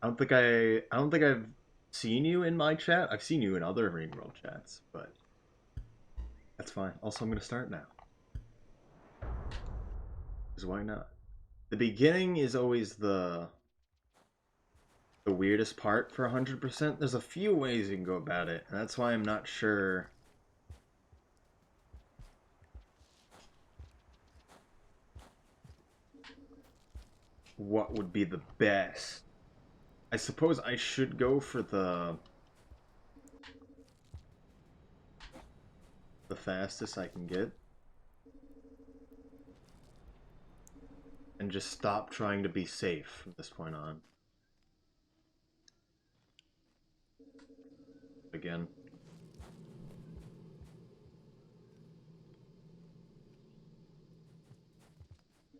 I don't think I've seen you in my chat. I've seen you in other Rain World chats, but that's fine. Also, I'm gonna start now. Because why not? The beginning is always the weirdest part for 100%. There's a few ways you can go about it, and that's why I'm not sure what would be the best. I suppose I should go for the fastest I can get and just stop trying to be safe from this point on. Again.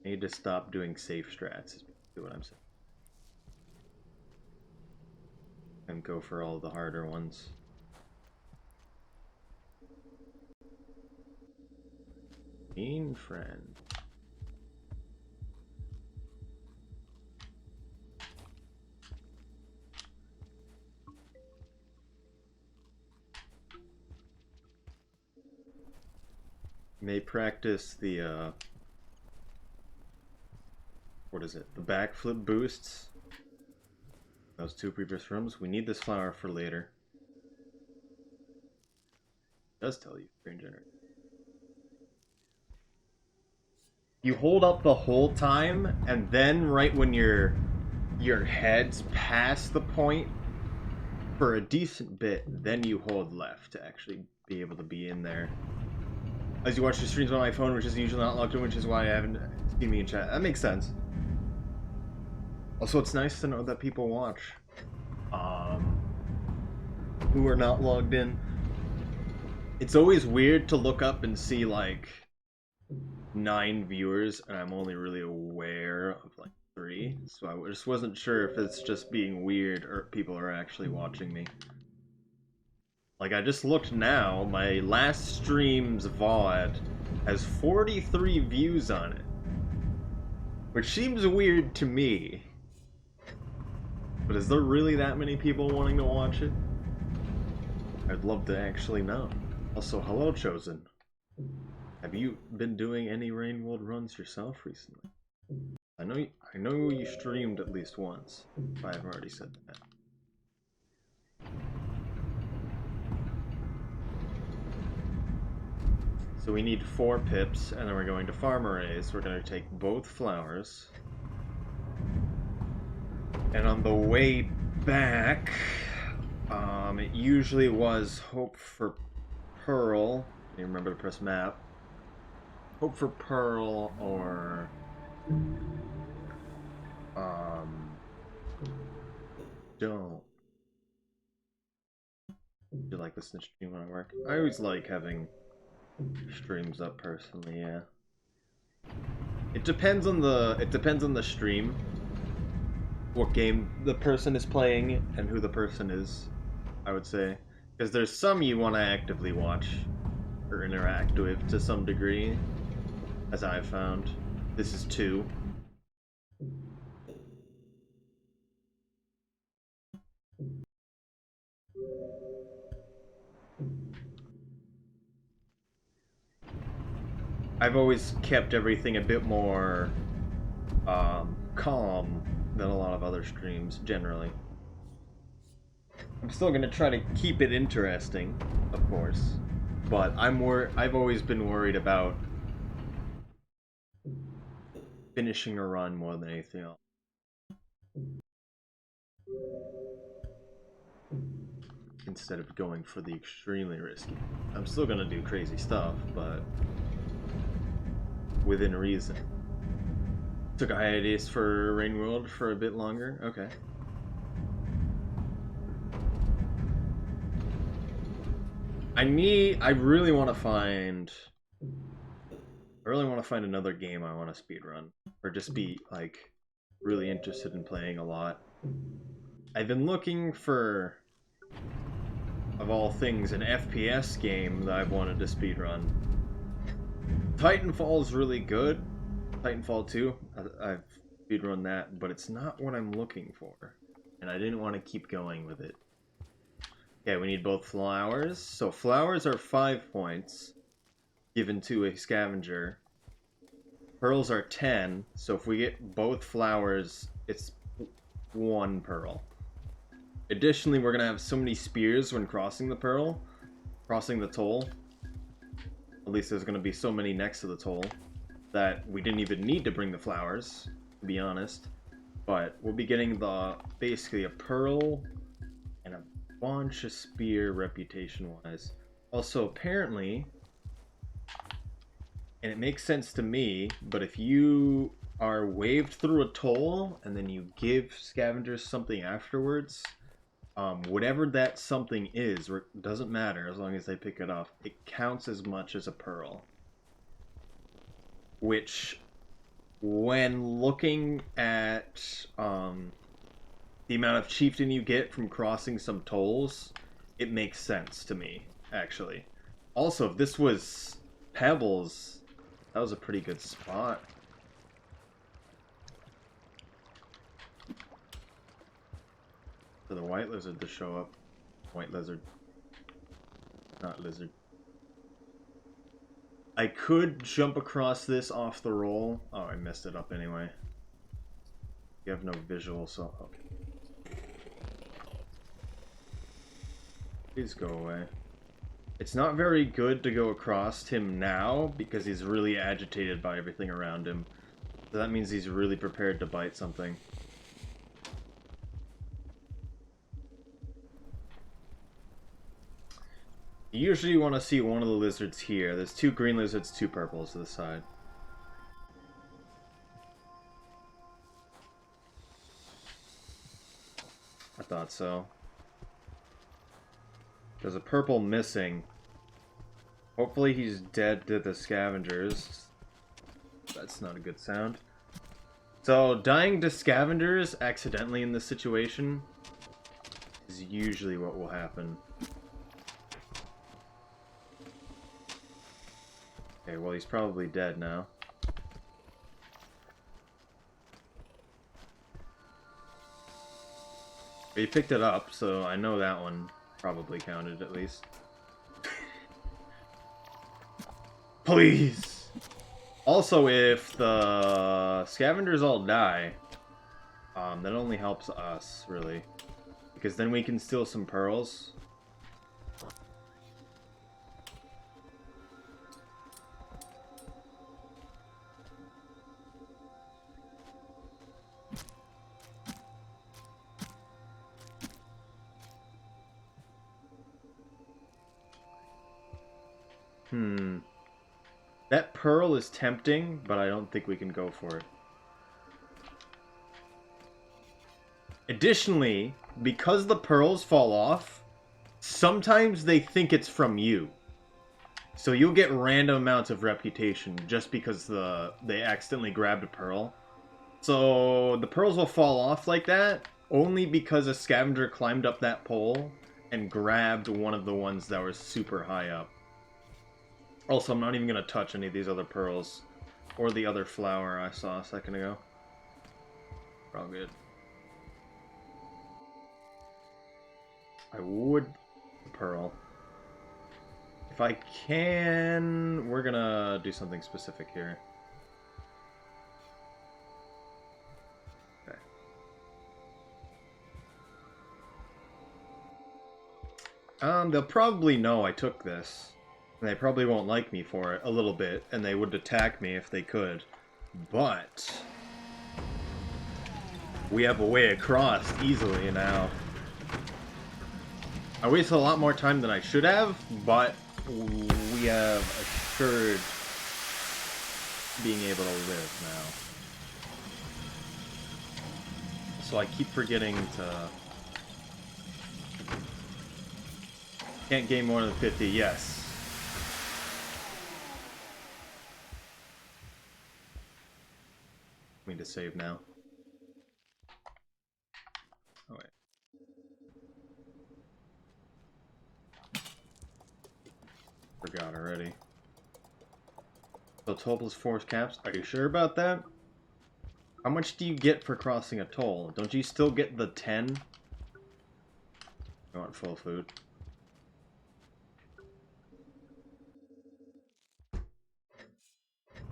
I need to stop doing safe strats, is what I'm saying. And go for all the harder ones. Mean friend. May practice the what is it? The backflip boosts. Those two previous rooms. We need this flower for later. It does tell you, brain generator. You hold up the whole time, and then right when your head's past the point for a decent bit, then you hold left to actually be able to be in there. As you watch the streams on my phone, which is usually not logged in, which is why I haven't seen me in chat. That makes sense. Also, it's nice to know that people watch who are not logged in. It's always weird to look up and see like 9 viewers, and I'm only really aware of like 3. So I just wasn't sure if it's just being weird or people are actually watching me. Like, I just looked now, my last stream's VOD has 43 views on it. Which seems weird to me. But is there really that many people wanting to watch it? I'd love to actually know. Also, hello, Chosen. Have you been doing any Rain World runs yourself recently? I know you streamed at least once, if I haven't already said that. So we need 4 pips, and then we're going to farm arrays. We're going to take both flowers. And on the way back, it usually was hope for pearl. You remember to press map. Hope for pearl or don't. Do you like listening to stream when I work? I always like having streams up personally, yeah. It depends on the stream, what game the person is playing and who the person is, I would say. Because there's some you want to actively watch or interact with to some degree, as I've found. This is 2. I've always kept everything a bit more calm than a lot of other streams, generally. I'm still gonna try to keep it interesting, of course, but I've always been worried about finishing a run more than anything else. Instead of going for the extremely risky. I'm still gonna do crazy stuff, but within reason. Took a hiatus for Rain World for a bit longer. Okay. I really want to find another game I want to speedrun, or just be like really interested in playing a lot. I've been looking for, of all things, an FPS game that I've wanted to speedrun. Titanfall is really good. Titanfall 2, I've speedrun that, but it's not what I'm looking for. and I didn't want to keep going with it. Okay, we need both flowers. So flowers are 5 points given to a scavenger. Pearls are 10, so if we get both flowers, it's 1 pearl. Additionally, we're going to have so many spears when crossing the toll. At least there's going to be so many next to the toll that we didn't even need to bring the flowers, to be honest. But we'll be getting basically a pearl and a bunch of spear reputation-wise. Also, apparently, and it makes sense to me, but if you are waved through a toll and then you give scavengers something afterwards, whatever that something is, doesn't matter as long as they pick it up, it counts as much as a pearl. Which, when looking at the amount of chieftain you get from crossing some tolls, it makes sense to me, actually. Also, if this was pebbles, that was a pretty good spot. For the white lizard to show up. White lizard. Not lizard. I could jump across this off the roll. Oh, I messed it up anyway. You have no visual, so... Okay. Please go away. It's not very good to go across him now, because he's really agitated by everything around him. So that means he's really prepared to bite something. You usually want to see one of the lizards here. There's 2 green lizards, 2 purples to the side. I thought so. There's a purple missing. Hopefully he's dead to the scavengers. That's not a good sound. So, dying to scavengers accidentally in this situation is usually what will happen. Okay, well he's probably dead now. But he picked it up, so I know that one probably counted at least. Please! Also, if the scavengers all die, that only helps us, really. Because then we can steal some pearls. That pearl is tempting, but I don't think we can go for it. Additionally, because the pearls fall off, sometimes they think it's from you. So you'll get random amounts of reputation just because they accidentally grabbed a pearl. So the pearls will fall off like that only because a scavenger climbed up that pole and grabbed one of the ones that were super high up. Also, I'm not even going to touch any of these other pearls. Or the other flower I saw a second ago. We're all good. I would pearl. If I can... We're going to do something specific here. Okay. They'll probably know I took this. And they probably won't like me for it a little bit, and they would attack me if they could. But we have a way across easily now. I wasted a lot more time than I should have, but we have assured being able to live now. So I keep forgetting to... Can't gain more than 50, yes. I need to save now. Oh wait. Forgot already. So total is 4 caps. Are you sure about that? How much do you get for crossing a toll? Don't you still get the 10? I want full food.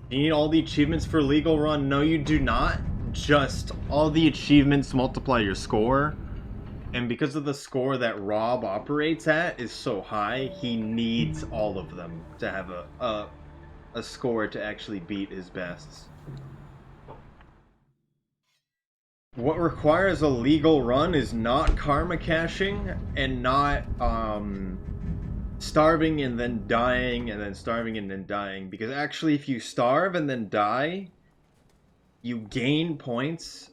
You need all the achievements for legal run? No, you do not. Just all the achievements multiply your score. And because of the score that Rob operates at is so high, he needs all of them to have a score to actually beat his bests. What requires a legal run is not karma caching and not starving and then dying and then starving and then dying. Because actually if you starve and then die, you gain points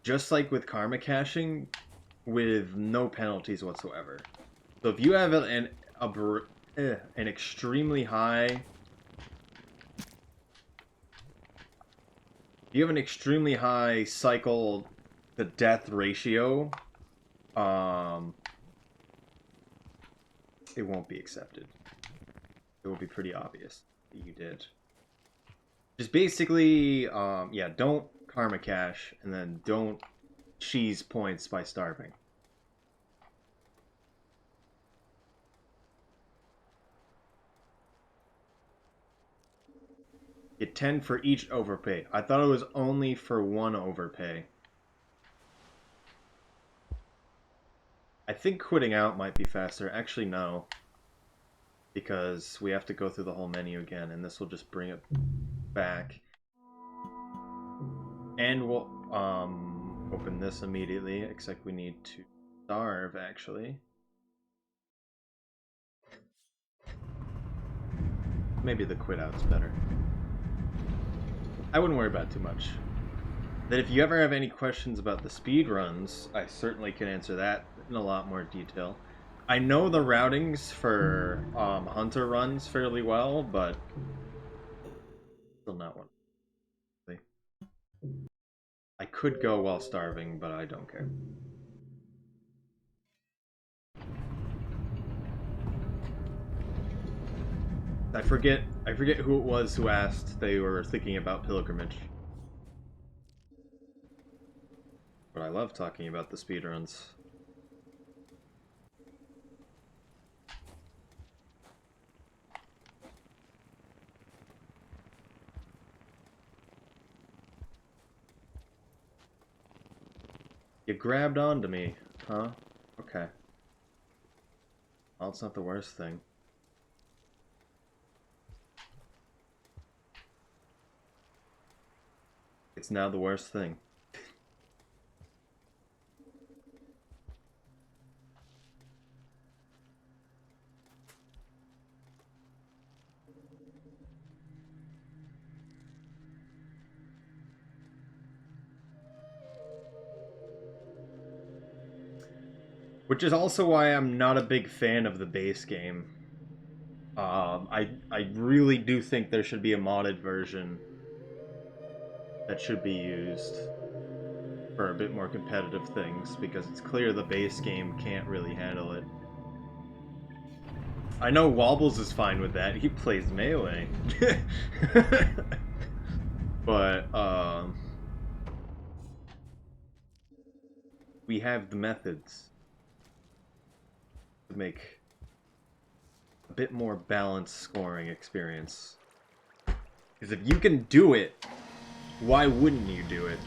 just like with karma caching with no penalties whatsoever. So if you have an extremely high cycle to death ratio, it won't be accepted. It will be pretty obvious that you did. Just basically, yeah, don't karma cache, and then don't cheese points by starving. Get 10 for each overpay. I thought it was only for one overpay. I think quitting out might be faster. Actually, no. Because we have to go through the whole menu again, and this will just bring it back. And we'll open this immediately, except we need to starve, actually. Maybe the quit out's better. I wouldn't worry about it too much. Then if you ever have any questions about the speed runs, I certainly can answer that in a lot more detail. I know the routings for hunter runs fairly well, but still not one. I could go while starving, but I don't care. I forget who it was who asked they were thinking about pilgrimage. But I love talking about the speedruns. You grabbed onto me, huh? Okay. Well, it's not the worst thing. It's now the worst thing. Which is also why I'm not a big fan of the base game. I really do think there should be a modded version that should be used for a bit more competitive things, because it's clear the base game can't really handle it. I know Wobbles is fine with that. He plays melee. But, we have the methods to make a bit more balanced scoring experience. Because if you can do it, why wouldn't you do it?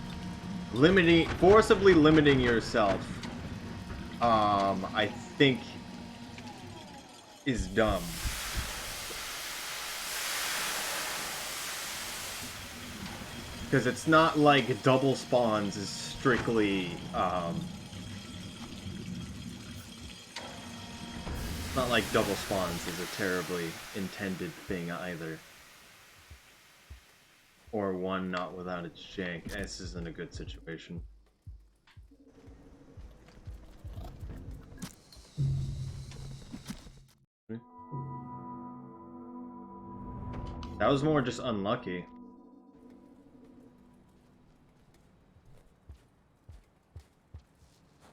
Forcibly limiting yourself, I think, is dumb. Because it's not like double spawns is strictly, not like double spawns is a terribly intended thing either. Or one not without its jank. This isn't a good situation. That was more just unlucky.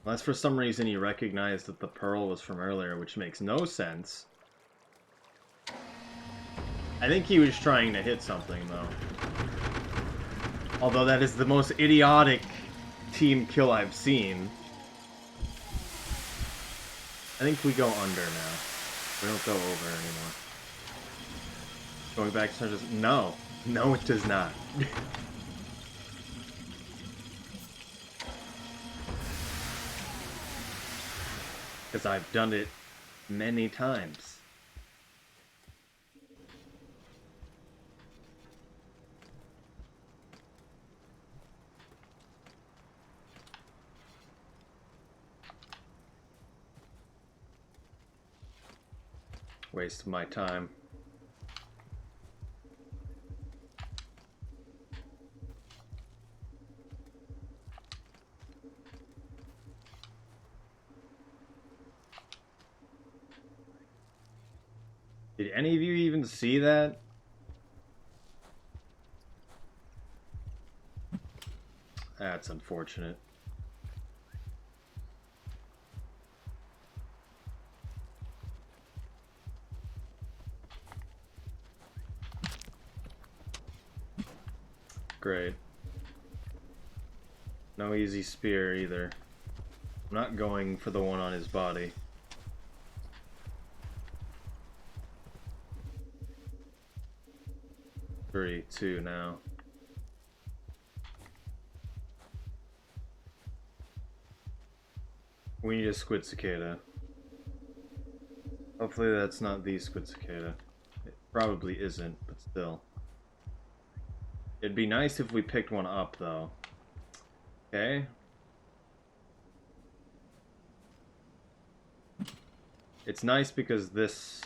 Unless for some reason he recognized that the pearl was from earlier, which makes no sense. I think he was trying to hit something, though. Although that is the most idiotic team kill I've seen. I think we go under now. We don't go over anymore. Going back to just no. No, it does not. Because I've done it many times. Waste of my time. Did any of you even see that? That's unfortunate. Great. No easy spear either. I'm not going for the one on his body. Three, two now. We need a squid cicada. Hopefully that's not the squid cicada. It probably isn't, but still. It'd be nice if we picked one up, though. Okay. It's nice because this...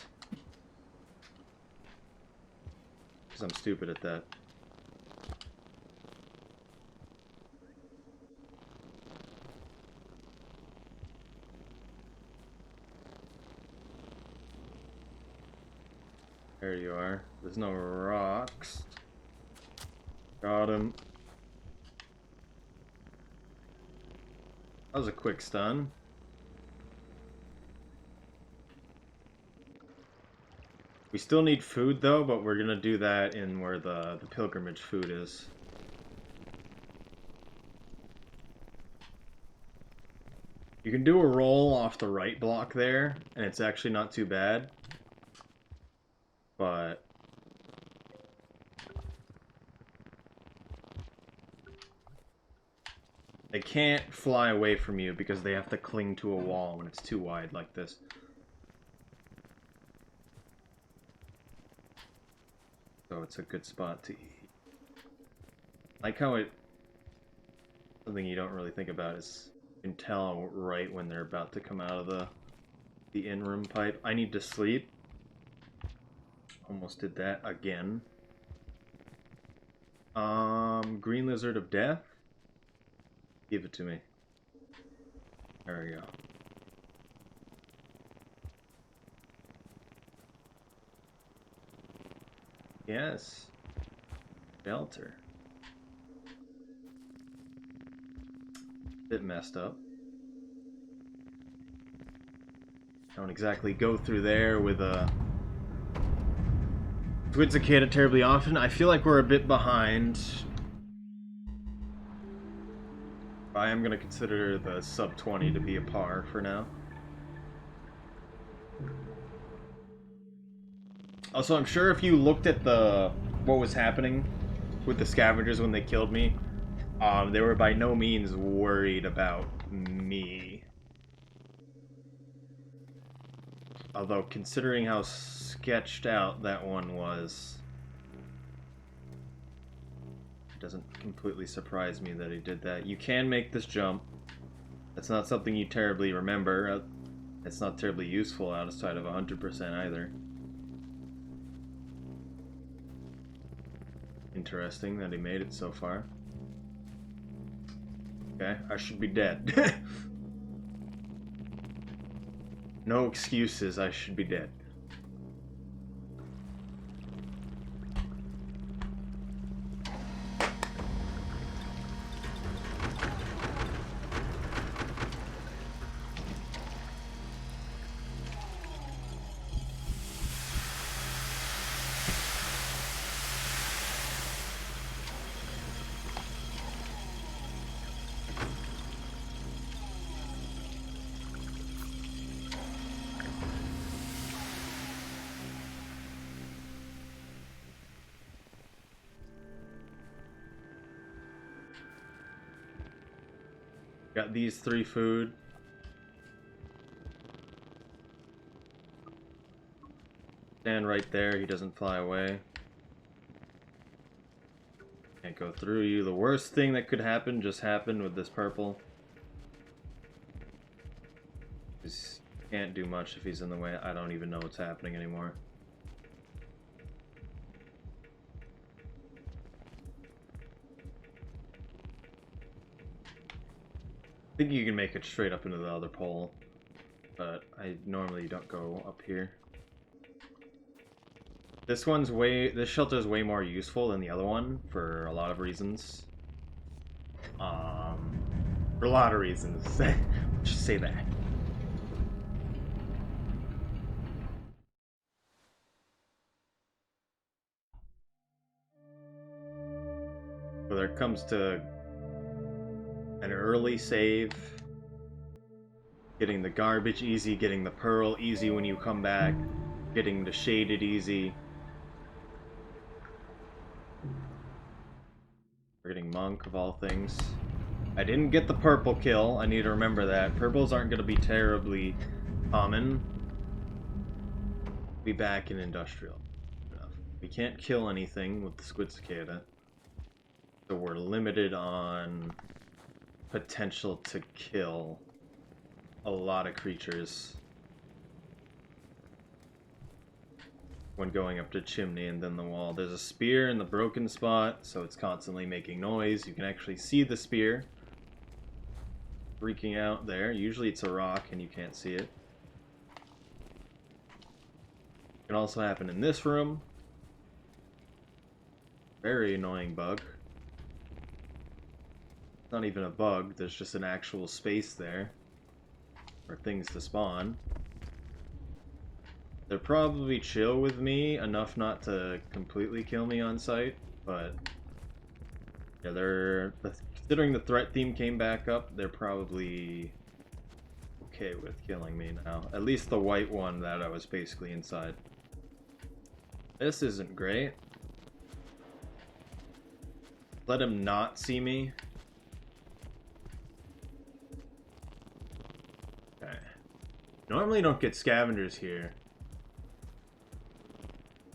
Because I'm stupid at that. There you are. There's no rocks. Got him. That was a quick stun. We still need food though, but we're gonna do that in where the pilgrimage food is. You can do a roll off the right block there, and it's actually not too bad. But they can't fly away from you because they have to cling to a wall when it's too wide like this. So it's a good spot to eat. Like how it... Something you don't really think about is you can tell right when they're about to come out of the in-room pipe. I need to sleep. Almost did that again. Green Lizard of Death? Give it to me. There we go. Yes. Shelter. Bit messed up. Don't exactly go through there with a squid cicada terribly often. I feel like we're a bit behind. I am going to consider the sub 20 to be a par for now. Also, I'm sure if you looked at what was happening with the scavengers when they killed me, they were by no means worried about me. Although, considering how sketched out that one was, it doesn't completely surprise me that he did that. You can make this jump. That's not something you terribly remember. It's not terribly useful outside of 100% either. Interesting that he made it so far. Okay, I should be dead. No excuses, I should be dead. Got these 3 food. Stand right there, he doesn't fly away. Can't go through you. The worst thing that could happen just happened with this purple. Just can't do much if he's in the way. I don't even know what's happening anymore. I think you can make it straight up into the other pole, but I normally don't go up here. This shelter is way more useful than the other one for a lot of reasons. For a lot of reasons. Just say that. But there comes to an early save, getting the garbage easy, getting the pearl easy when you come back, getting the shaded easy. We're getting monk of all things. I didn't get the purple kill. I need to remember that. Purples aren't going to be terribly common. Be back in industrial. We can't kill anything with the squid cicada. So we're limited on potential to kill a lot of creatures when going up the chimney and then the wall. There's a spear in the broken spot, so it's constantly making noise. You can actually see the spear freaking out there. Usually it's a rock and you can't see it. It can also happen in this room. Very annoying bug. It's not even a bug, there's just an actual space there for things to spawn. They're probably chill with me enough not to completely kill me on sight, but yeah, considering the threat theme came back up, they're probably okay with killing me now. At least the white one that I was basically inside. This isn't great. Let him not see me. Okay. Normally don't get scavengers here.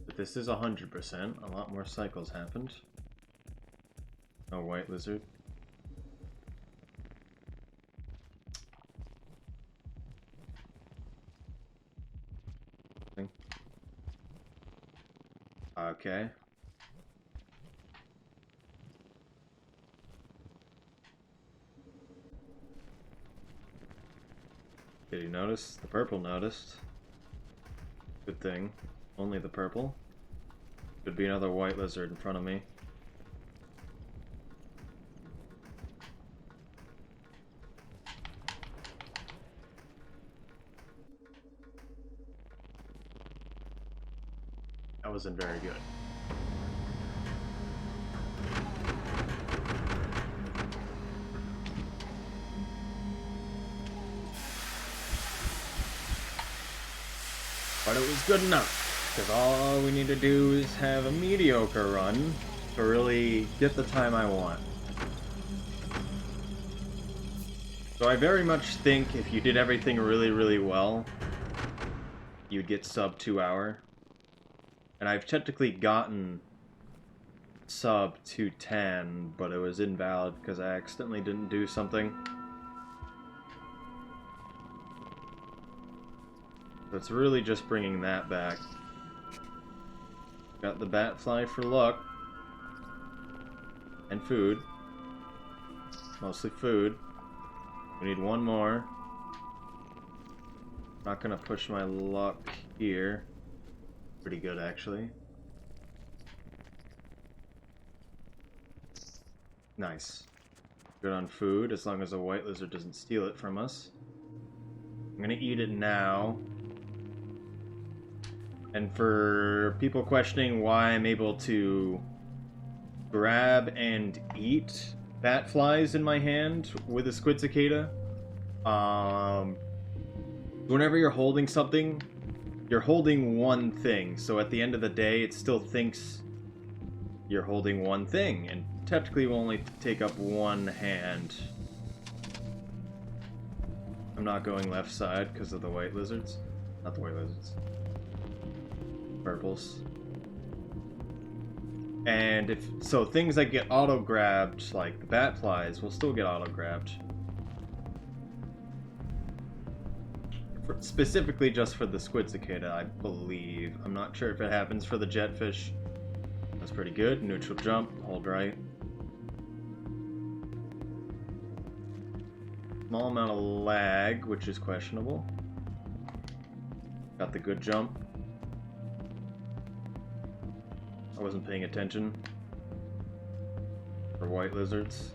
But this is 100%. A lot more cycles happened. No white lizard. Okay. Did he notice? The purple noticed. Good thing. Only the purple. Could be another white lizard in front of me. That wasn't very good. But it was good enough, because all we need to do is have a mediocre run to really get the time I want. So I very much think if you did everything really, really well, you'd get sub 2 hour. And I've technically gotten sub 210, but it was invalid because I accidentally didn't do something. So it's really just bringing that back. Got the bat fly for luck. And food. Mostly food. We need one more. Not gonna push my luck here. Pretty good, actually. Nice. Good on food, as long as a white lizard doesn't steal it from us. I'm gonna eat it now. And for people questioning why I'm able to grab and eat bat flies in my hand with a squid cicada, whenever you're holding something, you're holding one thing, so at the end of the day, it still thinks you're holding one thing, and technically will only take up one hand I'm not going left side because of the white lizards. Not the white lizards. Purples. And if so, things that get auto-grabbed, like the bat flies, will still get auto-grabbed. Specifically just for the squid cicada, I believe. I'm not sure if it happens for the jetfish. That's pretty good. Neutral jump, hold right. Small amount of lag, which is questionable. Got the good jump. I wasn't paying attention. For white lizards.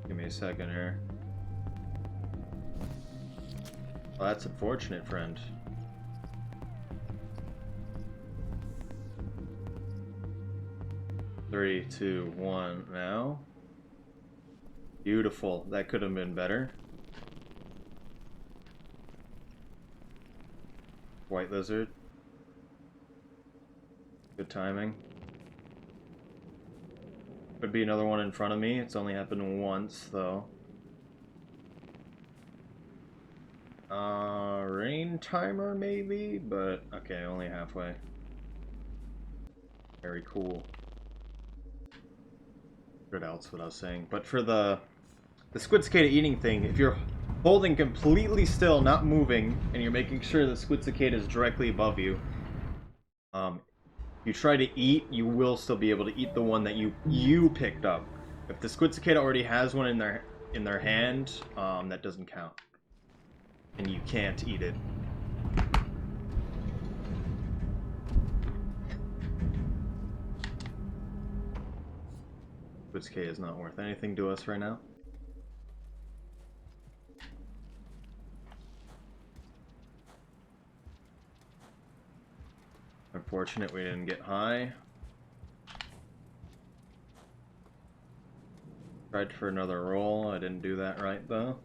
Give me a second here. Well, that's unfortunate, friend. Three, two, one, now. Beautiful. That could have been better. White lizard. Good timing. Could be another one in front of me. It's only happened once, though. Rain timer, maybe? But, okay, only halfway. Very cool. What else? What I was saying. But for the squid cicada eating thing, if you're holding completely still, not moving, and you're making sure the squid cicada is directly above you, you try to eat, you will still be able to eat the one that you picked up. If the squid cicada already has one in their hand, that doesn't count, and you can't eat it. Squid cicada is not worth anything to us right now. Unfortunate we didn't get high. Tried for another roll. I didn't do that right though.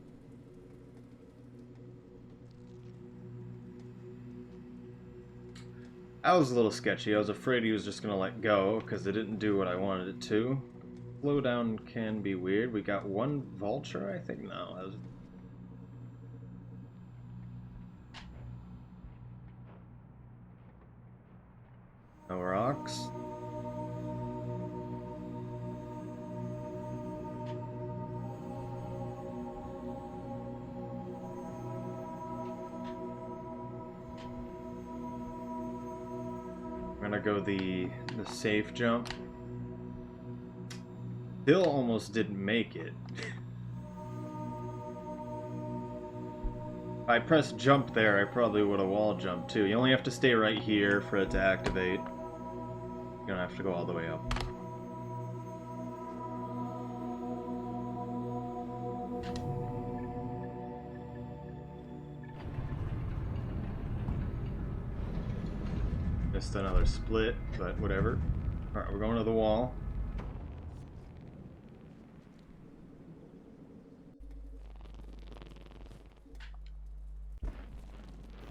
I was a little sketchy. I was afraid he was just gonna let go because it didn't do what I wanted it to. Slowdown can be weird. We got one vulture, I think. No, that was... No rocks. I'm gonna go the safe jump. Still almost didn't make it. If I pressed jump there, I probably would have wall jumped too. You only have to stay right here for it to activate. You don't have to go all the way up. Missed another split, but whatever. Alright, we're going to the wall.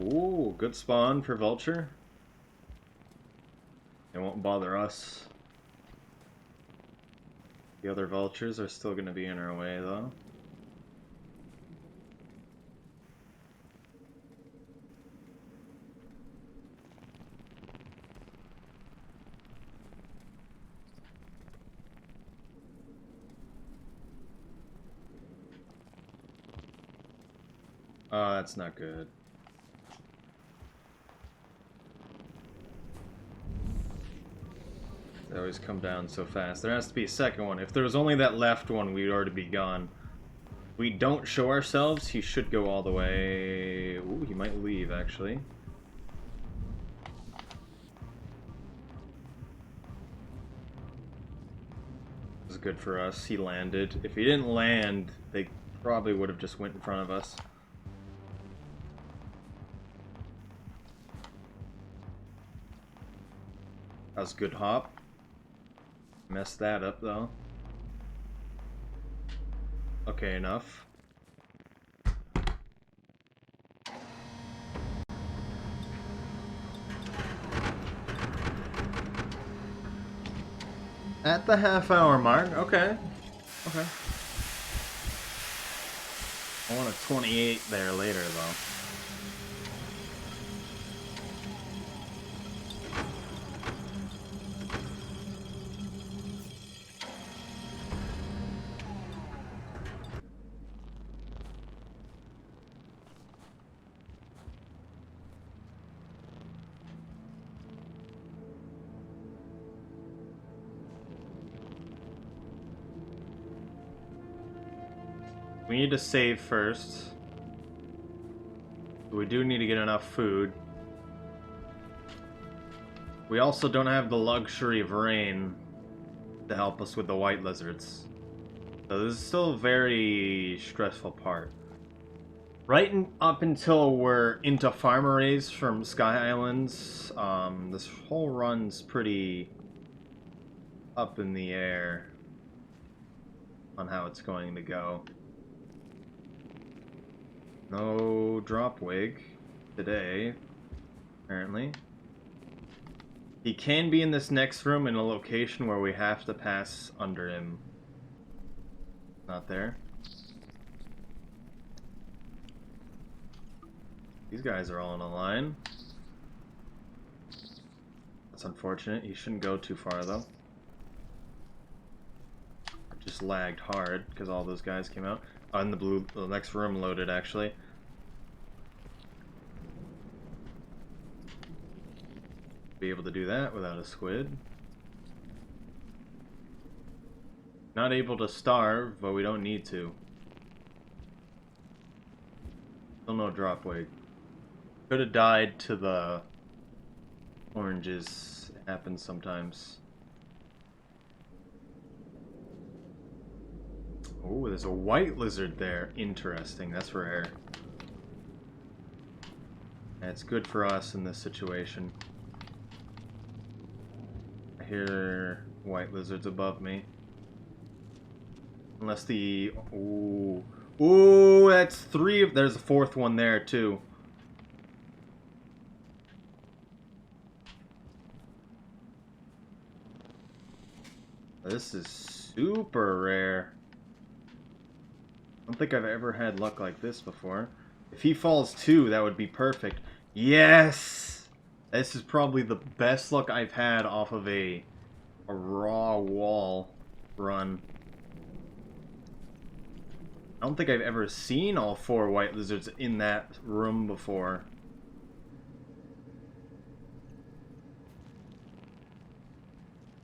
Ooh, good spawn for vulture. It won't bother us. The other vultures are still going to be in our way, though. Oh, that's not good. They always come down so fast. There has to be a second one. If there was only that left one, we'd already be gone. We don't show ourselves. He should go all the way. Ooh, he might leave, actually. This is good for us. He landed. If he didn't land, they probably would have just went in front of us. That was a good hop. Messed that up though. Okay, enough. At the half-hour mark, okay. Okay. I want a 28 there later, though. We need to save first. We do need to get enough food. We also don't have the luxury of rain to help us with the white lizards. So this is still a very stressful part. Up until we're into farm arrays from Sky Islands, this whole run's pretty up in the air on how it's going to go. No drop wig today, apparently. He can be in this next room in a location where we have to pass under him. Not there. These guys are all in a line. That's unfortunate. He shouldn't go too far, though. Just lagged hard because all those guys came out. On the next room loaded, actually. Be able to do that without a squid. Not able to starve, but we don't need to. Still no drop weight. Could have died to the oranges. It happens sometimes. Oh, there's a white lizard there. Interesting. That's rare. That's good for us in this situation. I hear white lizards above me. Unless the... Ooh. Ooh, that's three of... There's a fourth one there, too. This is super rare. I don't think I've ever had luck like this before. If he falls too, that would be perfect. Yes! This is probably the best luck I've had off of a raw wall run. I don't think I've ever seen all 4 white lizards in that room before.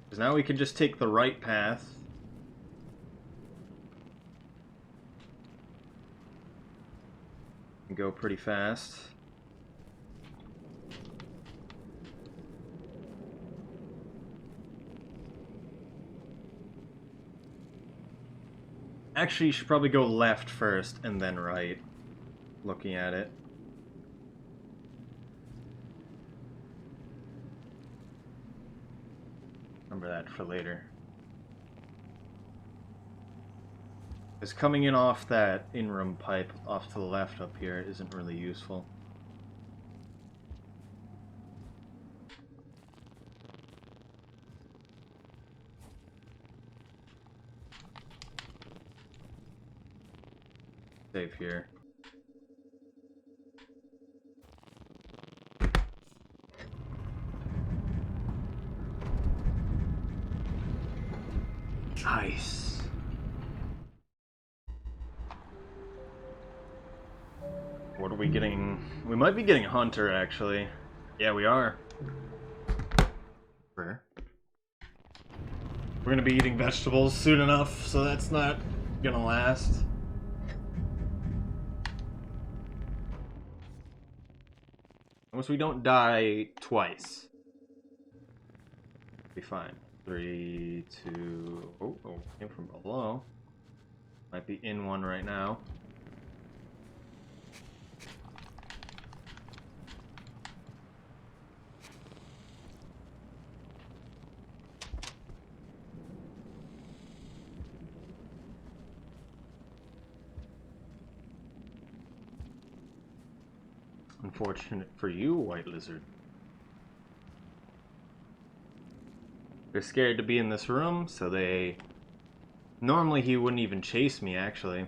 Because now we can just take the right path. And go pretty fast. Actually, you should probably go left first and then right, looking at it. Remember that for later. Because coming in off that in-room pipe off to the left up here isn't really useful. Save here. Nice. What are we getting? We might be getting Hunter, actually. Yeah, we are. Rare. We're gonna be eating vegetables soon enough, so that's not gonna last. Unless we don't die twice. Be fine. 3, 2... Oh, came from below. Might be in one right now. Unfortunate for you, white lizard. They're scared to be in this room, so they... Normally he wouldn't even chase me, actually.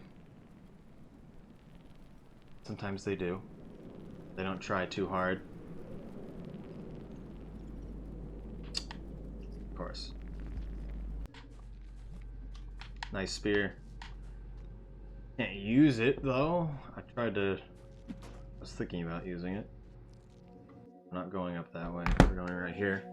Sometimes they do. They don't try too hard. Of course. Nice spear. Can't use it, though. I was thinking about using it. I'm not going up that way. We're going right here.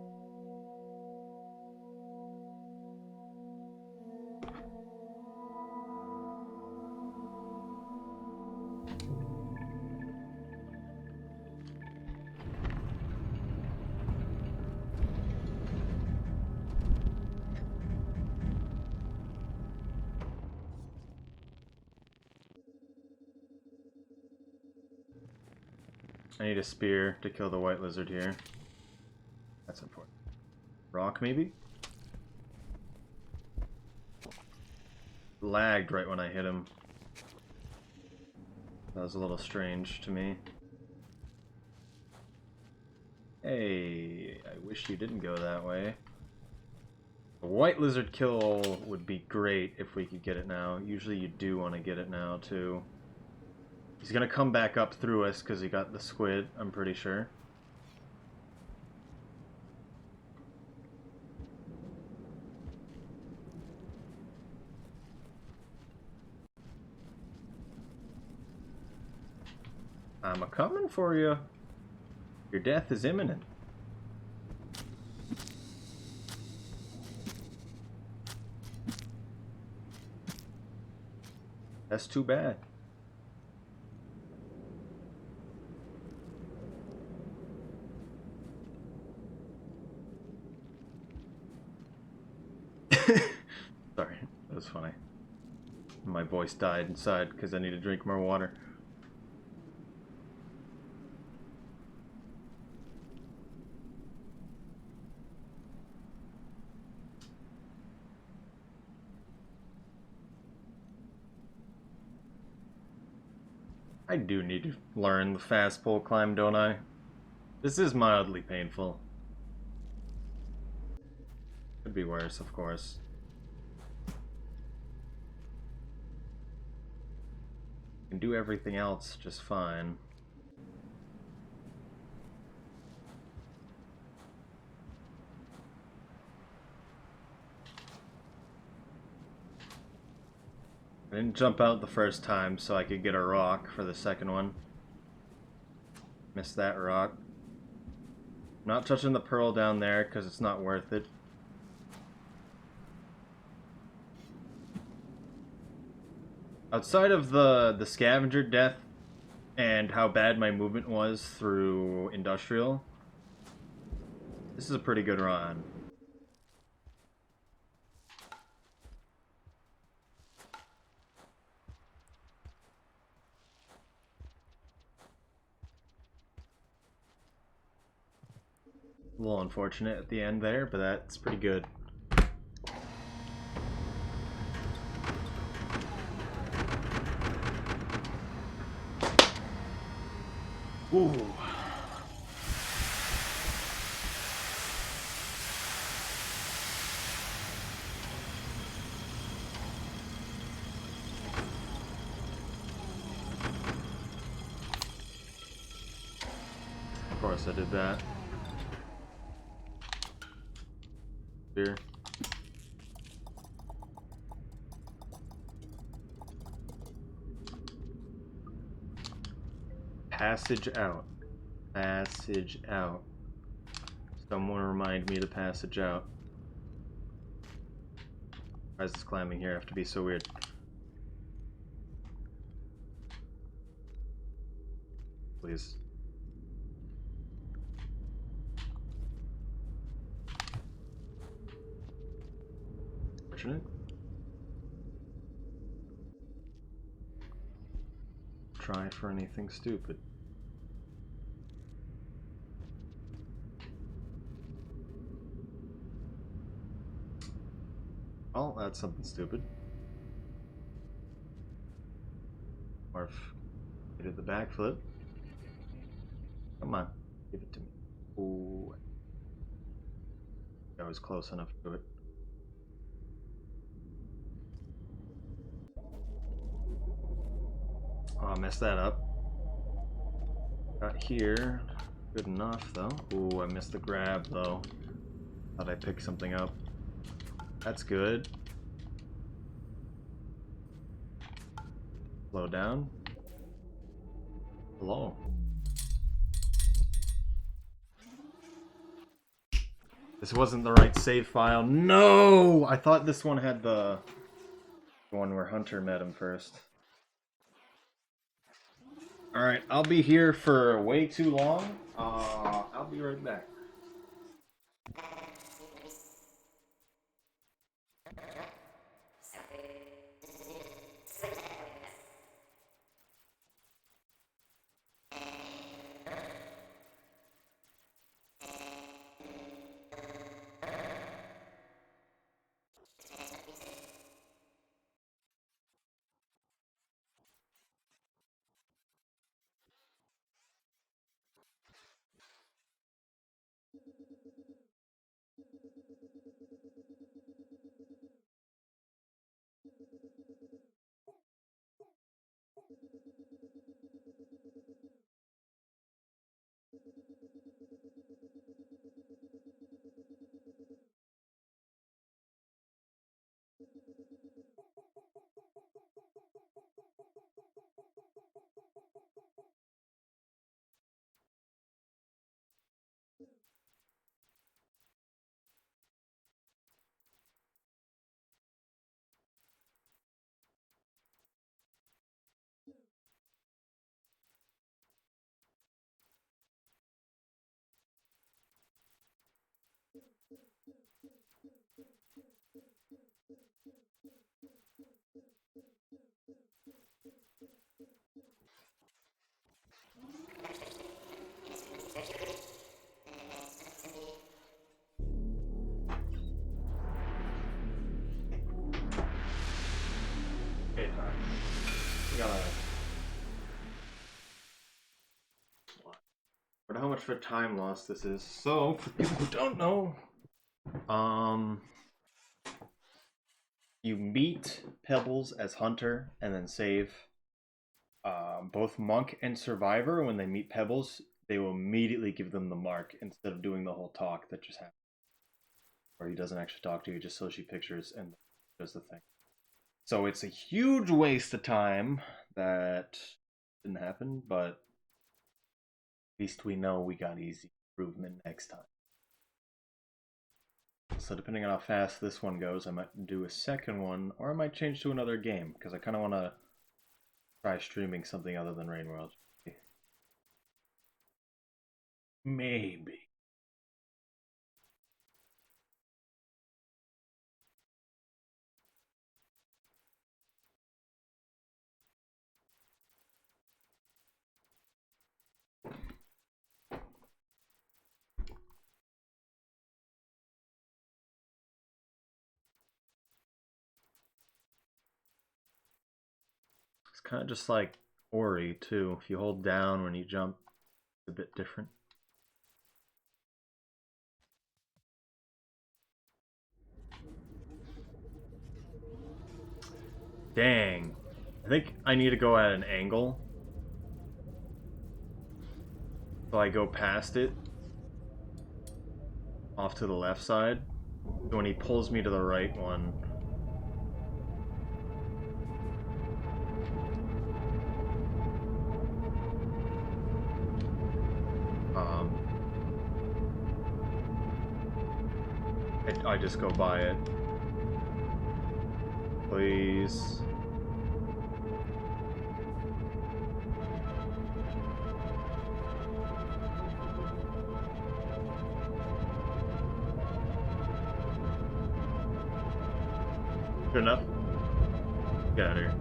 I need a spear to kill the white lizard here. That's important. Rock, maybe? Lagged right when I hit him. That was a little strange to me. Hey, I wish you didn't go that way. A white lizard kill would be great if we could get it now. Usually you do want to get it now, too. He's gonna come back up through us because he got the squid, I'm pretty sure. I'm a-coming for you. Your death is imminent. That's too bad. Sorry, that was funny. My voice died inside because I need to drink more water. I do need to learn the fast pole climb, don't I? This is mildly painful. Could be worse, of course. Can do everything else just fine. I didn't jump out the first time so I could get a rock for the second one. Missed that rock. I'm not touching the pearl down there because it's not worth it. Outside of the scavenger death and how bad my movement was through industrial, this is a pretty good run. A little unfortunate at the end there, but that's pretty good. Ooh. Of course I did that. Here. Passage out. Passage out. Someone remind me to passage out. Why does this climbing here have to be so weird? Please. Fortunate. Try for anything stupid. Oh, that's something stupid. Or if I did the backflip. Come on, give it to me. Ooh. I was close enough to it. Oh, I messed that up. Got here. Good enough, though. Ooh, I missed the grab, though. Thought I picked something up. That's good. Slow down. Hello. This wasn't the right save file. No! I thought this one had the one where Hunter met him first. Alright, I'll be here for way too long. I'll be right back. Okay, time. We gotta... But how much for time loss this is. So, for people who don't know, you meet Pebbles as Hunter and then save. Both Monk and Survivor, when they meet Pebbles, they will immediately give them the mark instead of doing the whole talk that just happened. Or he doesn't actually talk to you, just shows you pictures and does the thing. So it's a huge waste of time that didn't happen, but at least we know we got easy improvement next time. So depending on how fast this one goes, I might do a second one, or I might change to another game, because I kind of want to try streaming something other than Rain World. Maybe. It's kind of just like Ori, too. If you hold down when you jump, it's a bit different. Dang. I think I need to go at an angle. So I go past it. Off to the left side. So when he pulls me to the right one... I just go by it. Please. Good enough? Get out of here.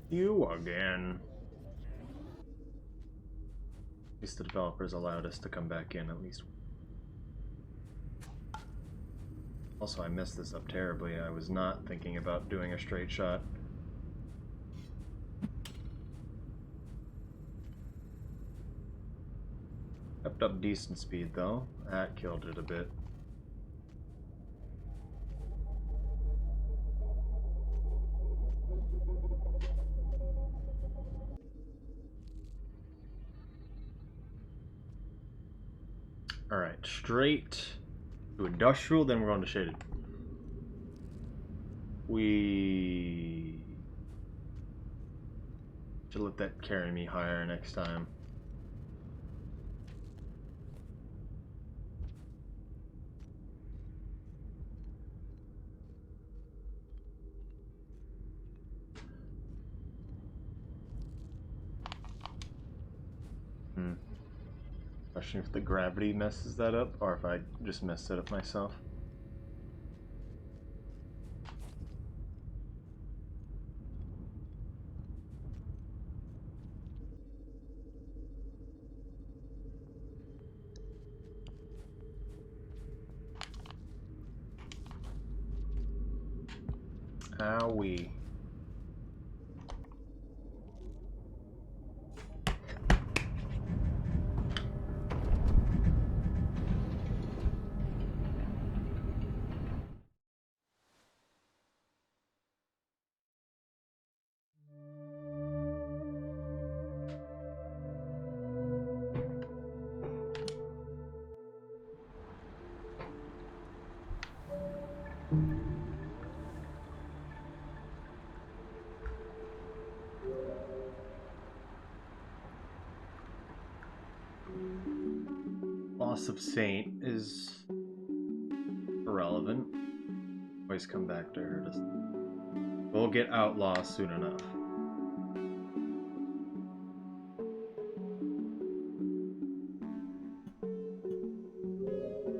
You again. At least the developers allowed us to come back in at least. Also, I messed this up terribly. I was not thinking about doing a straight shot. Yep, Got decent speed though. That killed it a bit. Alright, straight to industrial, then we're going to shaded. We should let that carry me higher next time. Question if the gravity messes that up, or if I just messed it up myself. Owie. Loss of Saint is irrelevant. Always come back to hurt us. We'll get Outlaw soon enough.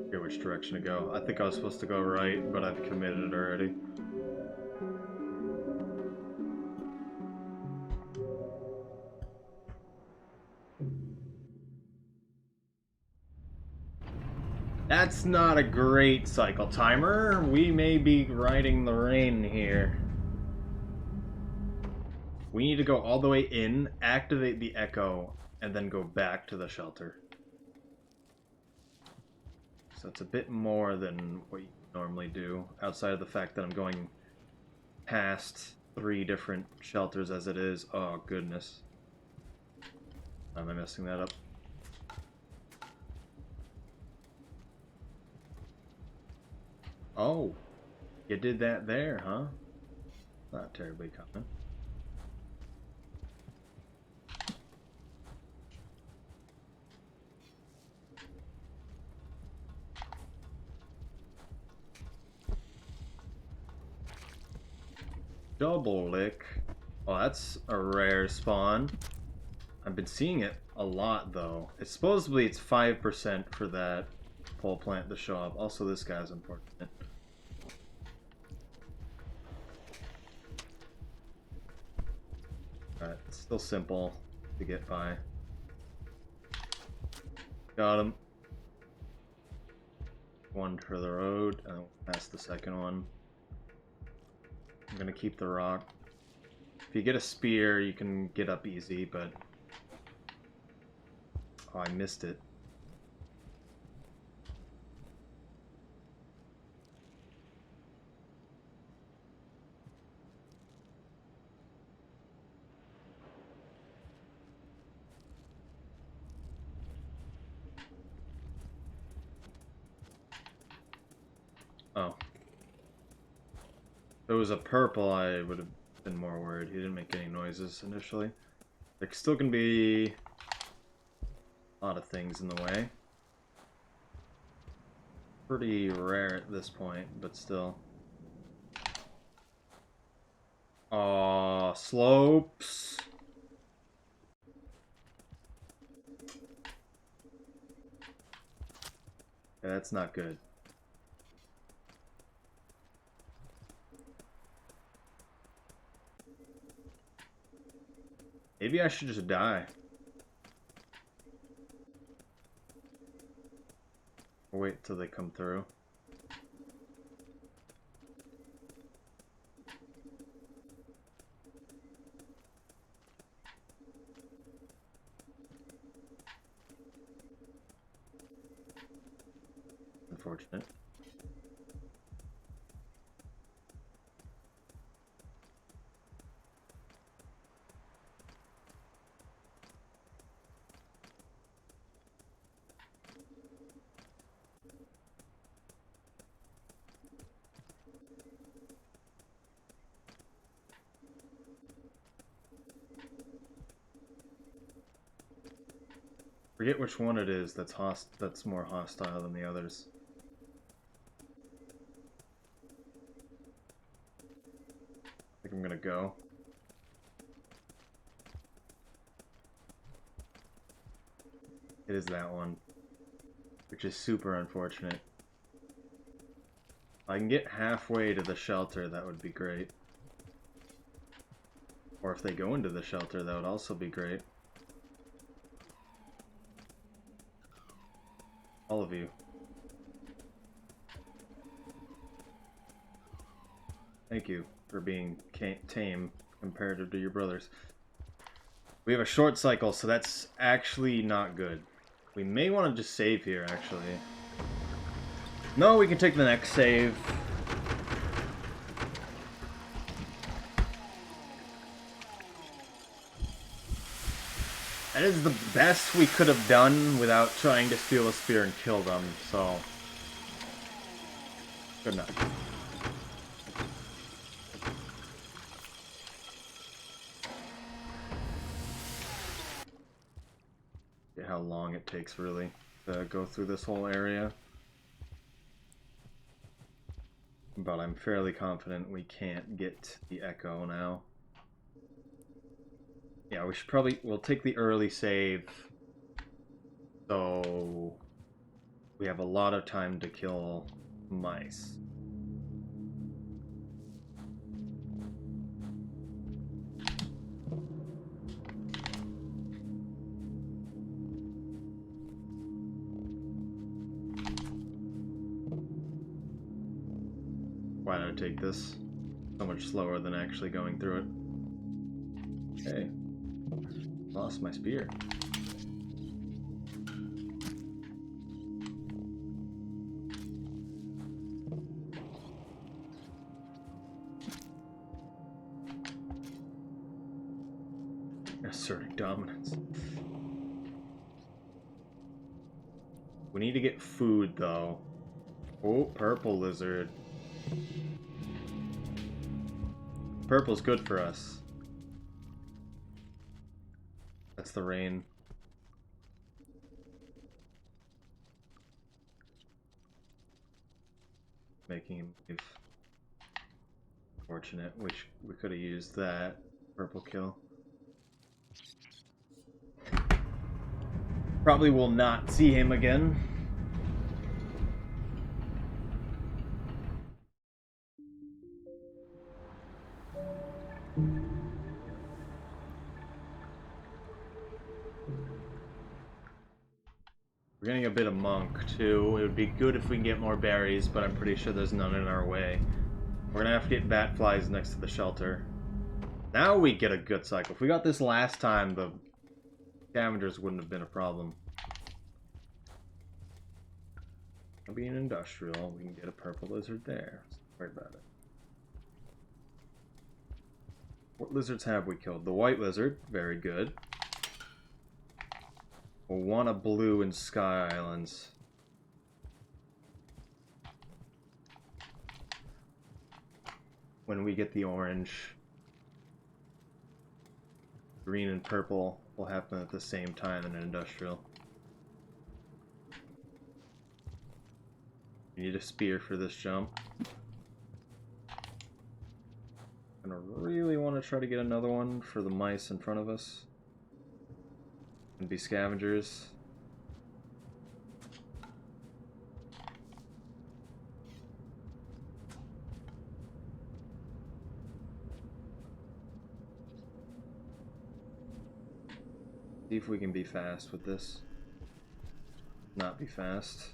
Here, which direction to go? I think I was supposed to go right, but I've committed it already. That's not a great cycle timer. We may be riding the rain here. We need to go all the way in, activate the echo, and then go back to the shelter. So it's a bit more than what you normally do, outside of the fact that I'm going past 3 different shelters as it is. Oh, goodness. Am I messing that up? Oh, you did that there, huh? Not terribly common. Double lick. Oh, that's a rare spawn. I've been seeing it a lot, though. It's supposedly it's 5% for that pole plant to show up. Also, this guy's important. Alright, it's still simple to get by. Got him. One for the road, and that's the second one. I'm gonna keep the rock. If you get a spear, you can get up easy, but... Oh, I missed it. Oh. If it was a purple, I would have been more worried. He didn't make any noises initially. There's still gonna be a lot of things in the way. Pretty rare at this point, but still. Aw, slopes. Yeah, that's not good. Maybe I should just die. Or wait till they come through. unfortunate. Forget which one it is that's more hostile than the others. I think I'm gonna go. It is that one, which is super unfortunate. If I can get halfway to the shelter, that would be great. Or if they go into the shelter, that would also be great. All of you. Thank you for being tame compared to your brothers. We have a short cycle, so that's actually not good. We may want to just save here, actually. No, we can take the next save. That is the best we could have done without trying to steal a spear and kill them, so... Good enough. Get how long it takes, really, to go through this whole area. But I'm fairly confident we can't get the echo now. Yeah, we should probably... We'll take the early save. So... we have a lot of time to kill mice. Why did I take this? So much slower than actually going through it. Okay. Lost my spear. Asserting dominance. We need to get food, though. Oh, purple lizard. Purple's good for us. That's the rain. Making him leave. Fortunate. We could have used that purple kill. Probably will not see him again. We're getting a bit of monk, too. It would be good if we can get more berries, but I'm pretty sure there's none in our way. We're gonna have to get bat flies next to the shelter. Now we get a good cycle. If we got this last time, the scavengers wouldn't have been a problem. It'll be an industrial. We can get a purple lizard there. Let's not worry about it. What lizards have we killed? The white lizard. Very good. We'll want a blue in Sky Islands. When we get the orange, green and purple will happen at the same time in an industrial. We need a spear for this jump. I'm gonna really want to try to get another one for the mice in front of us. And be scavengers. See if we can be fast with this. Not be fast.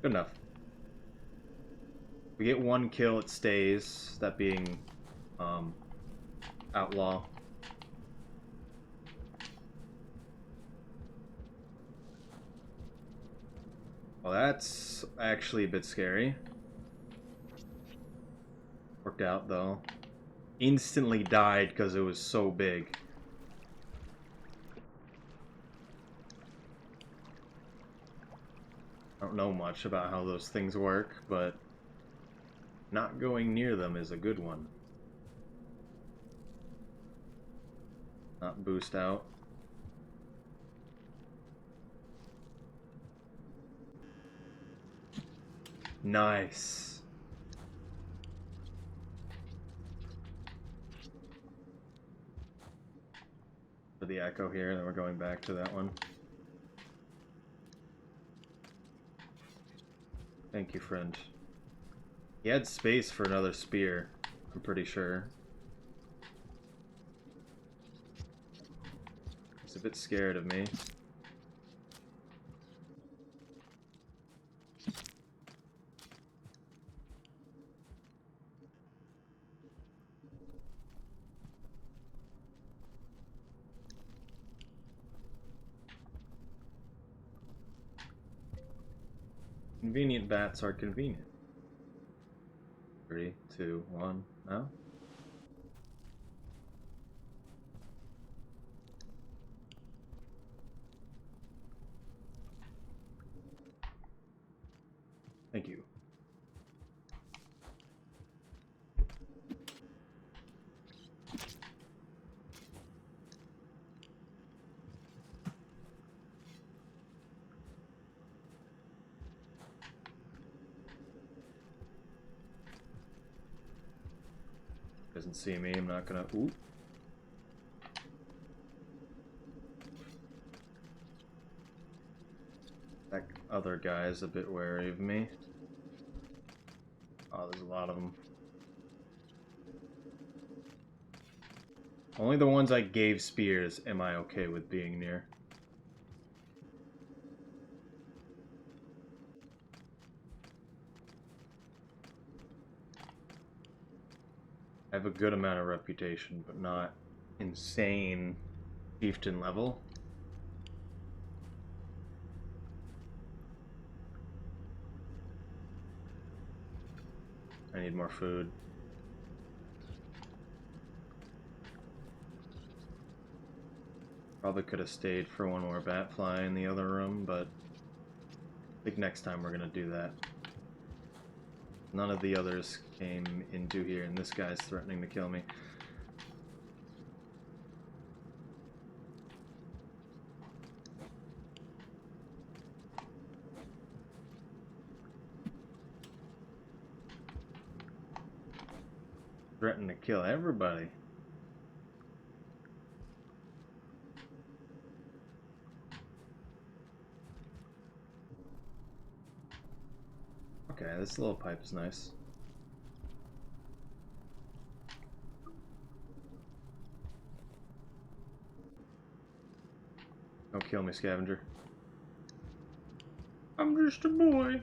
Good enough. We get one kill, it stays. That being Outlaw. Well, that's actually a bit scary. Worked out, though. Instantly died because it was so big. I don't know much about how those things work, but not going near them is a good one. Not boost out. Nice. For the echo here, then we're going back to that one. Thank you, friend. He had space for another spear, I'm pretty sure. He's a bit scared of me. Convenient bats are convenient. 3, 2, 1, now? Thank you. Doesn't see me, I'm not gonna... Ooh. That other guy is a bit wary of me. Oh, there's a lot of them. Only the ones I gave spears am I okay with being near. I have a good amount of reputation, but not insane chieftain level. I need more food. Probably could have stayed for one more bat fly in the other room, but I think next time we're gonna do that. None of the others came into here, and this guy's threatening to kill me. Threatening to kill everybody. Okay, this little pipe is nice. Don't kill me, scavenger. I'm just a boy.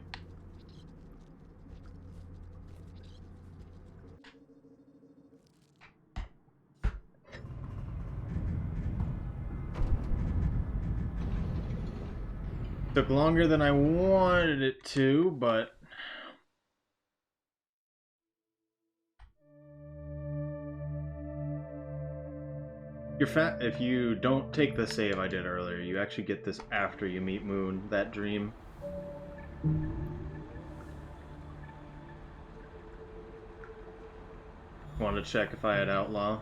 Took longer than I wanted it to, but if you don't take the save I did earlier, you actually get this after you meet Moon, that dream. Wanted to check if I had Outlaw.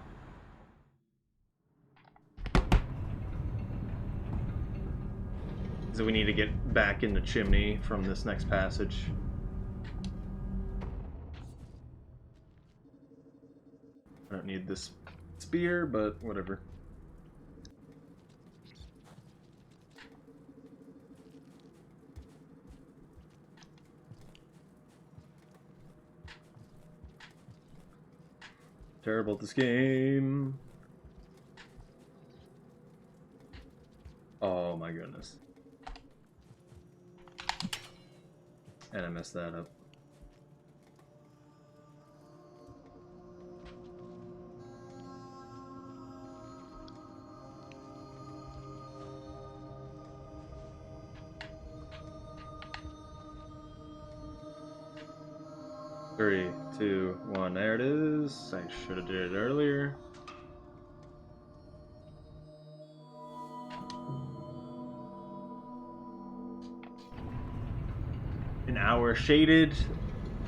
So we need to get back in the chimney from this next passage. I don't need this spear, but whatever. Terrible at this game. Oh my goodness. And I messed that up. 3, 2, 1. There it is. I should have did it earlier. An hour shaded.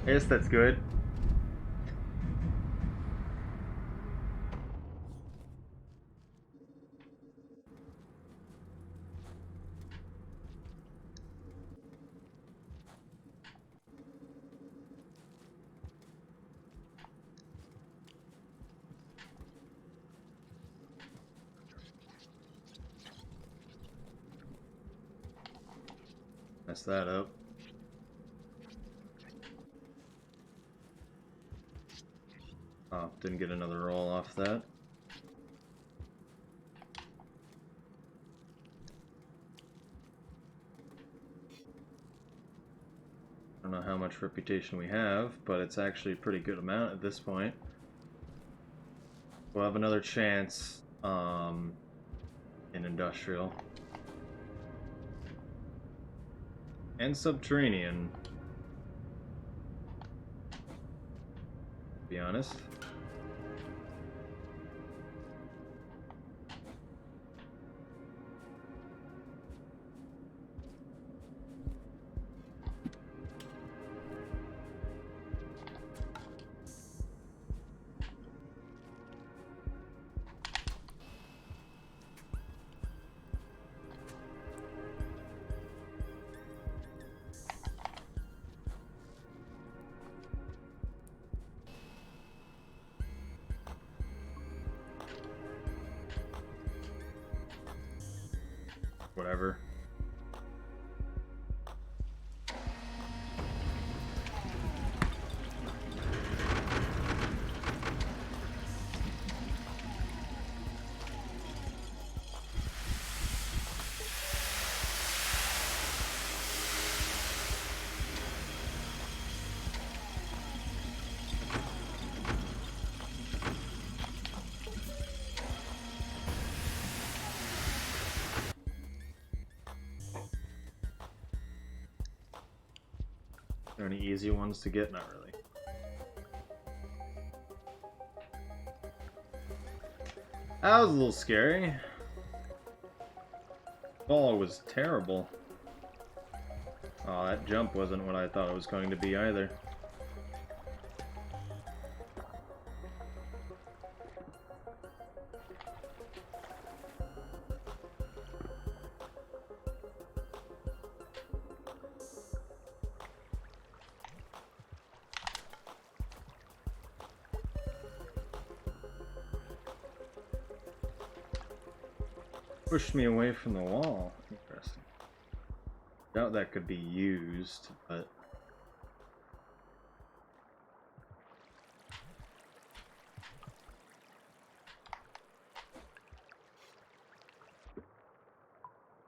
I guess that's good. Mess that up. Oh, didn't get another roll off that. I don't know how much reputation we have, but it's actually a pretty good amount at this point. We'll have another chance in industrial. And subterranean. To be honest. Whatever. Are there any easy ones to get? Not really. That was a little scary. Oh, it was terrible. Oh, that jump wasn't what I thought it was going to be either. Pushed me away from the wall. Interesting. Doubt that could be used, but...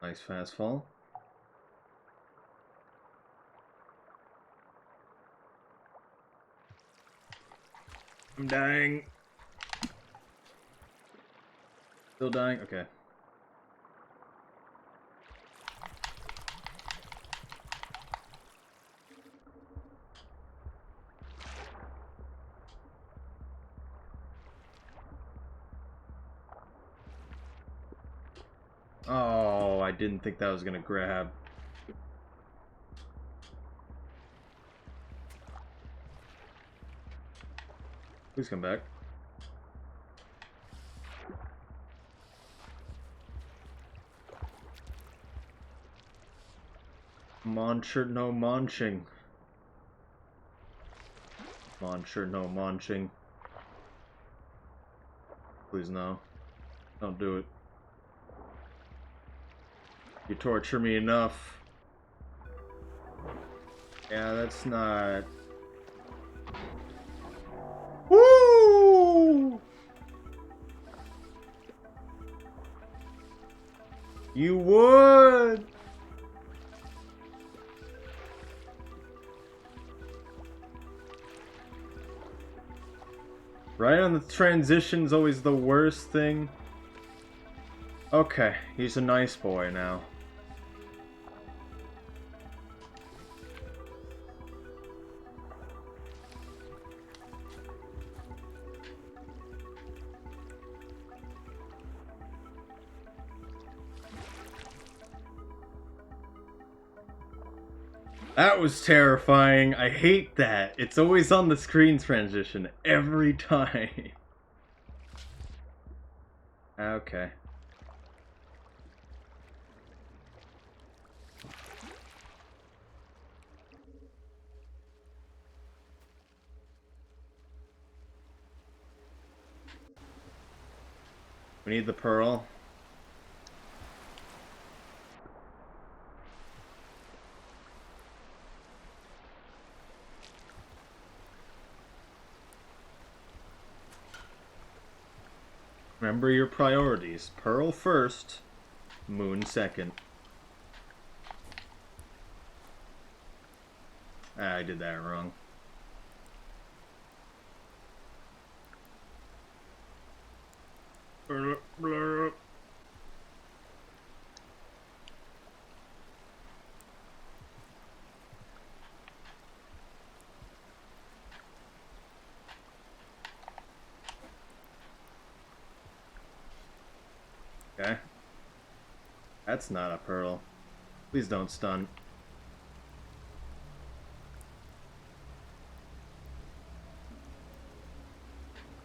Nice fast fall. I'm dying. Still dying? Okay. Oh, I didn't think that was gonna grab. Please come back. Moncher no munching. Moncher no munching. Please no. Don't do it. You torture me enough. Yeah, that's not... Woo! You would! Right on the transition's always the worst thing. Okay, he's a nice boy now. That was terrifying. I hate that. It's always on the screen transition every time. Okay. We need the pearl. Remember your priorities. Pearl first, moon second. Ah, I did that wrong. Okay. That's not a pearl. Please don't stun.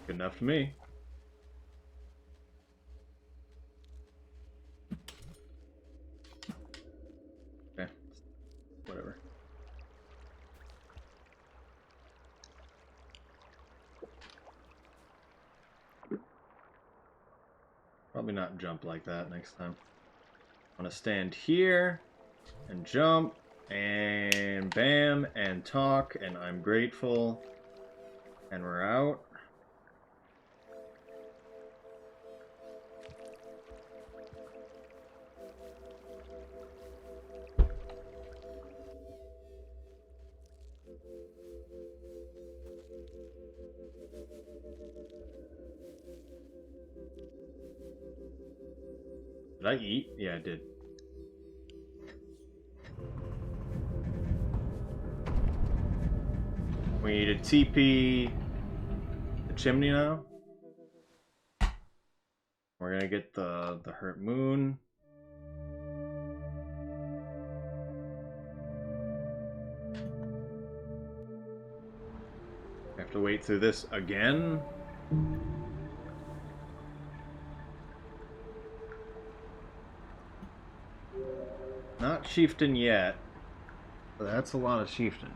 Good enough for me. Okay. Whatever. Probably not jump like that next time. I'm gonna stand here and jump and bam and talk and I'm grateful and we're out. Did I eat? Yeah, I did. We need to TP the chimney now. We're gonna get the hurt moon. I have to wait through this again. Not chieftain yet. But that's a lot of chieftain.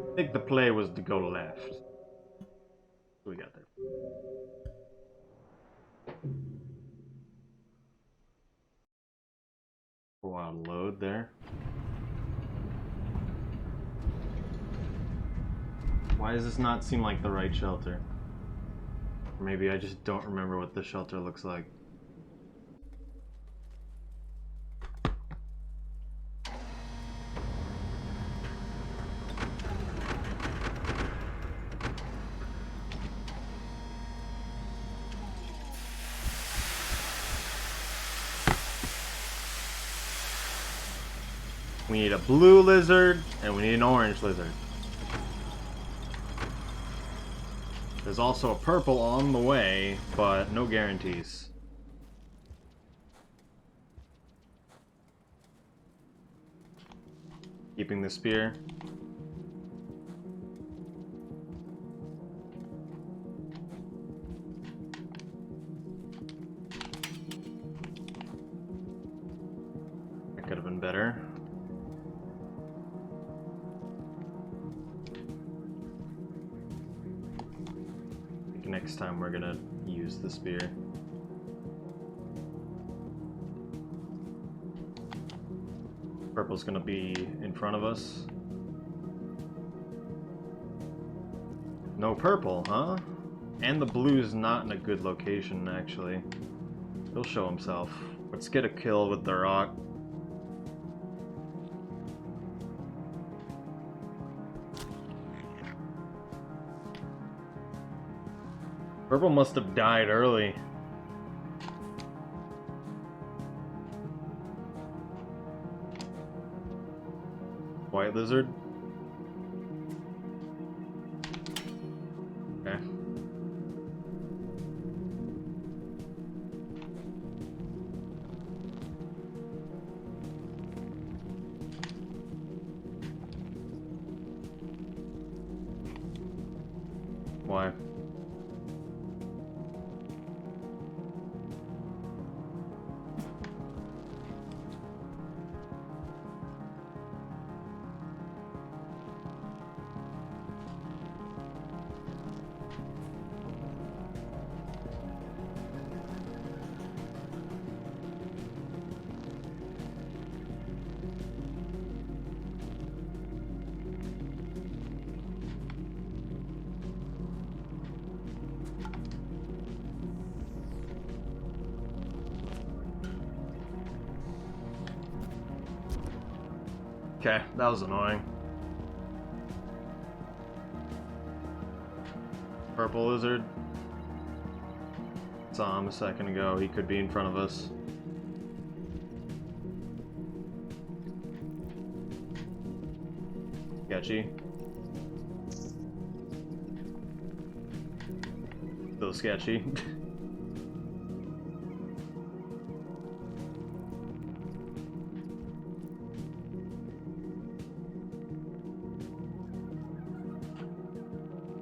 I think the play was to go left. What we got there? For a while to load there. Why does this not seem like the right shelter? Or maybe I just don't remember what the shelter looks like. We need a blue lizard, and we need an orange lizard. There's also a purple on the way, but no guarantees. Keeping the spear. That could have been better. Next time we're gonna use the spear. Purple's gonna be in front of us. No purple, huh? And the blue's not in a good location, actually. He'll show himself. Let's get a kill with the rock. Purple must have died early. White lizard. Okay. Why? Okay, that was annoying. Purple lizard. Saw him a second ago. He could be in front of us. Sketchy. Still sketchy.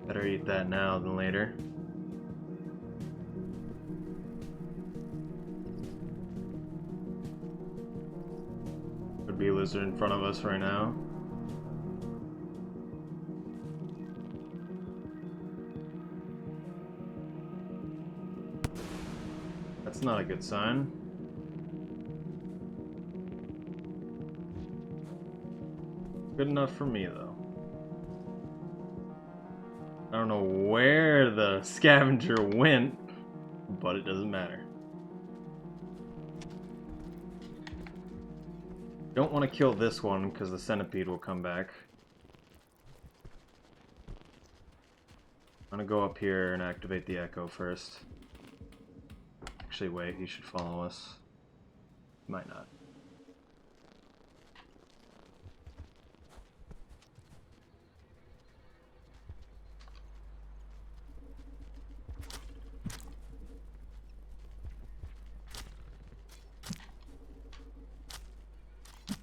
Better eat that now than later. Could be a lizard in front of us right now. That's not a good sign. Good enough for me, though. I don't know where the scavenger went, but it doesn't matter. Don't want to kill this one because the centipede will come back. I'm gonna go up here and activate the echo first. Actually, wait, he should follow us. Might not.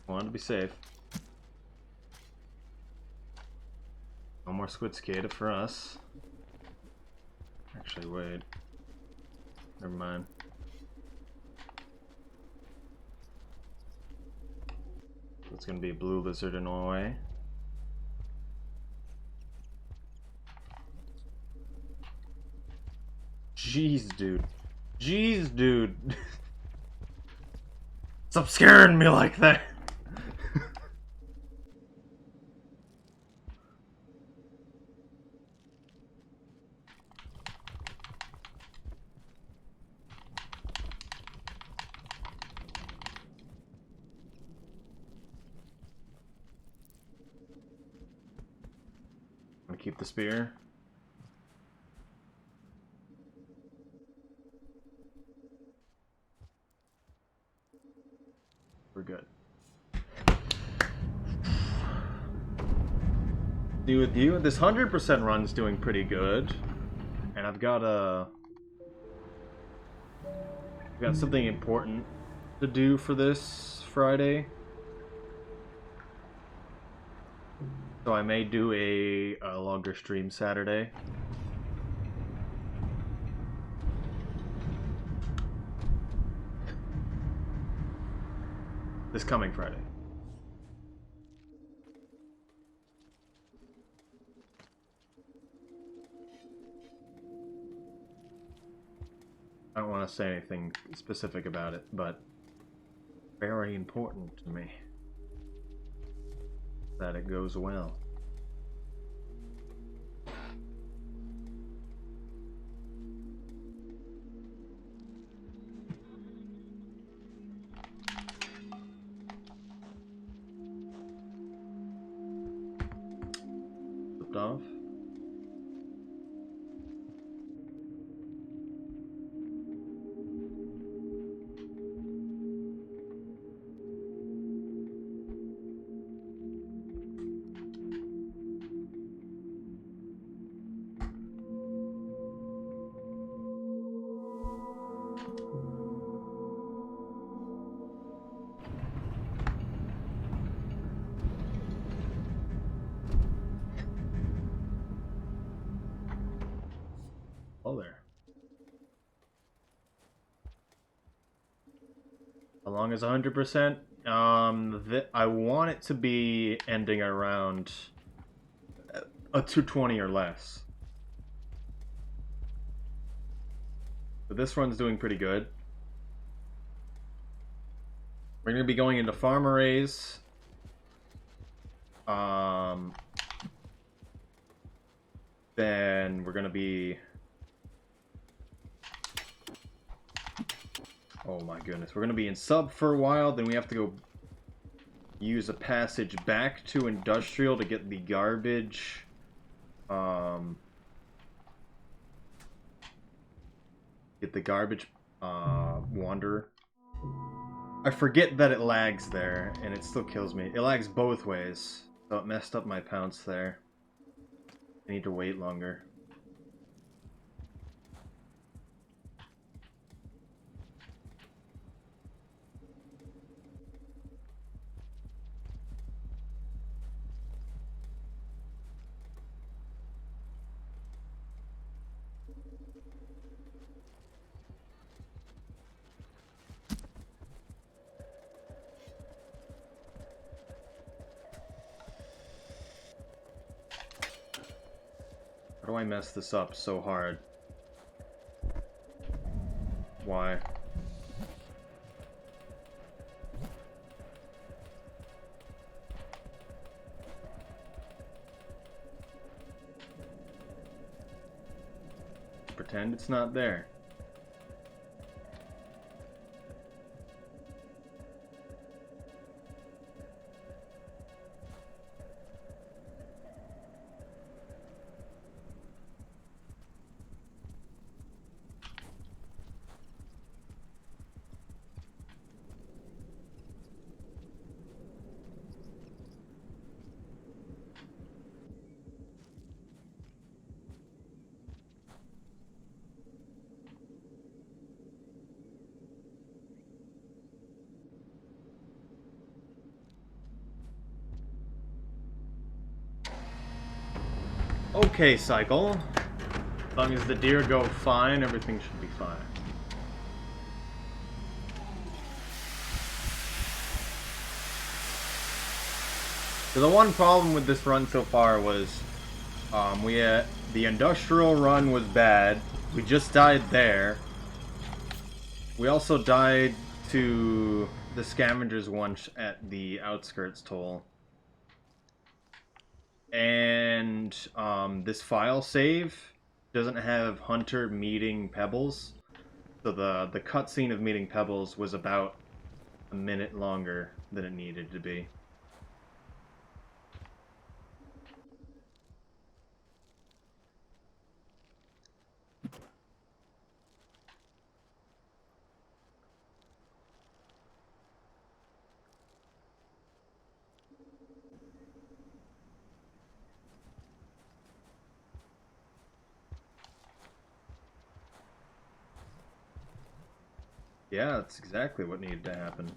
Wanted to be safe. No more squid cicada for us. Actually, wait. Never mind. It's gonna be a blue lizard in Norway. Jeez, dude. Jeez, dude. Stop scaring me like that. I'm gonna keep the spear. We're good. Dude, this 100% run's doing pretty good. And I've got something important to do for this Friday. So I may do a longer stream Saturday. This coming Friday. I don't want to say anything specific about it, but very important to me that it goes well. Flipped off. How long is 100%? I want it to be ending around a 220 or less. But this run's doing pretty good. We're going to be going into farm arrays. Then we're going to be... Oh my goodness. We're going to be in sub for a while. Then we have to go use a passage back to industrial to get the garbage. Get the garbage wanderer. I forget that it lags there, and it still kills me. It lags both ways, so it messed up my pounce there. I need to wait longer. How do I mess this up so hard? Why? Pretend it's not there. Okay, cycle. As long as the deer go fine, everything should be fine. So the one problem with this run so far was the industrial run was bad. We just died there. We also died to the scavengers once at the outskirts toll. And this file save doesn't have Hunter meeting Pebbles. So the cutscene of meeting Pebbles was about a minute longer than it needed to be. Yeah, that's exactly what needed to happen.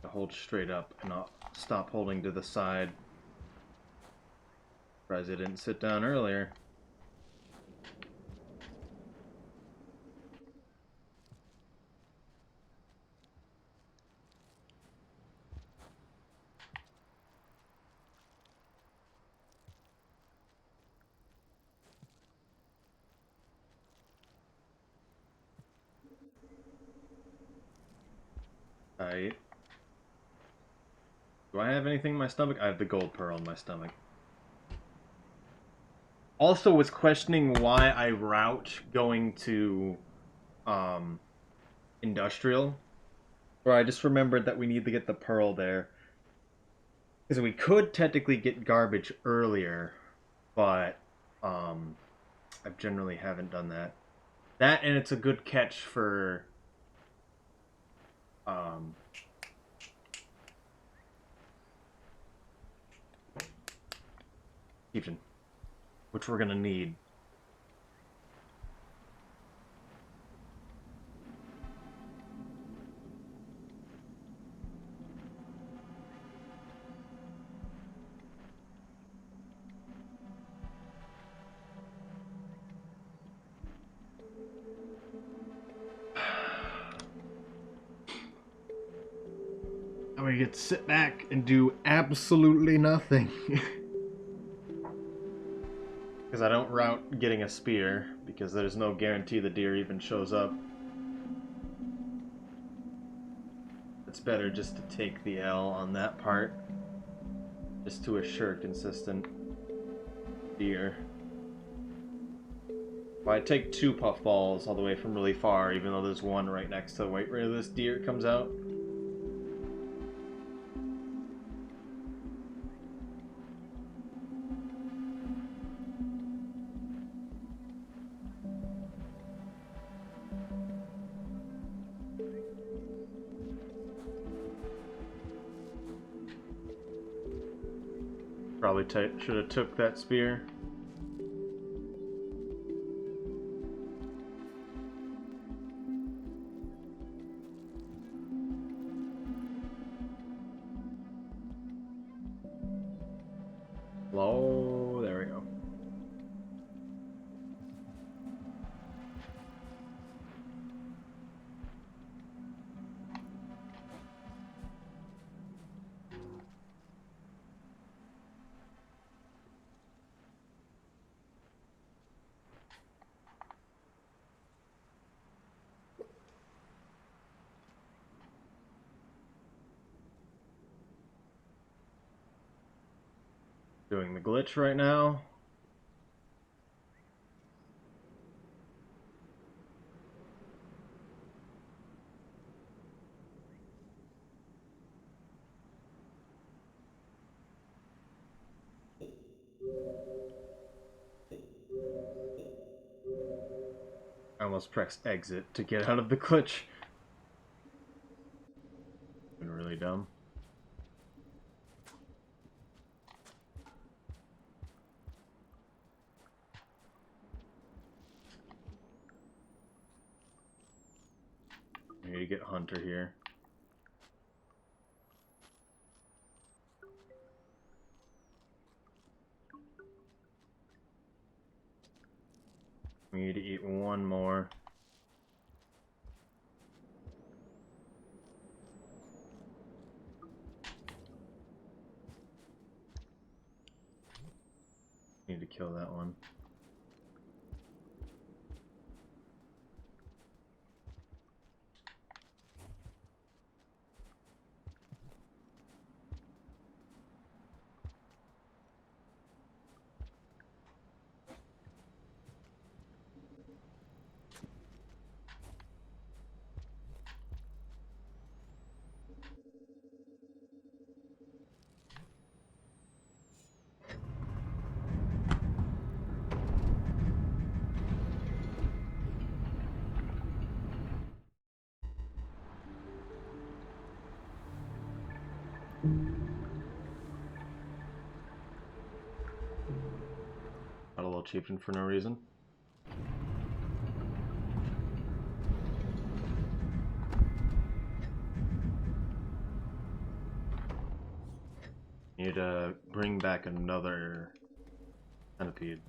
To hold straight up and not stop holding to the side. Surprised I didn't sit down earlier. Alright. Do I have anything in my stomach? I have the gold pearl in my stomach. Also was questioning why I route going to industrial. Or I just remembered that we need to get the pearl there. Because we could technically get garbage earlier, but I generally haven't done that. That, and it's a good catch for Egyptian, which we're gonna need. get to sit back and do absolutely nothing. Because I don't route getting a spear, because there's no guarantee the deer even shows up. It's better just to take the L on that part, just to assure consistent deer. Well, I take 2 puffballs all the way from really far, even though there's one right next to right where this deer comes out. Probably should have took that spear. Low, there we go. Doing the glitch right now. I almost pressed exit to get out of the glitch. Been really dumb. I need to get Hunter here. We need to eat one more. Need to kill that one. Got a little chieftain for no reason. Need to bring back another centipede.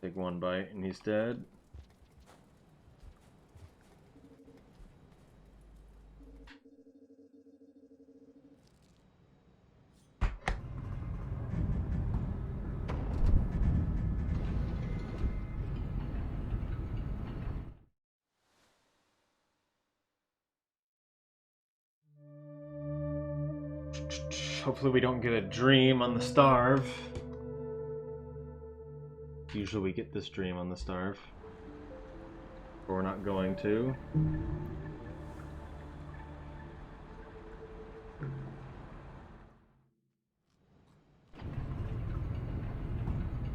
Take one bite and he's dead. Hopefully we don't get a dream on the starve. Usually we get this dream on the starve. But we're not going to.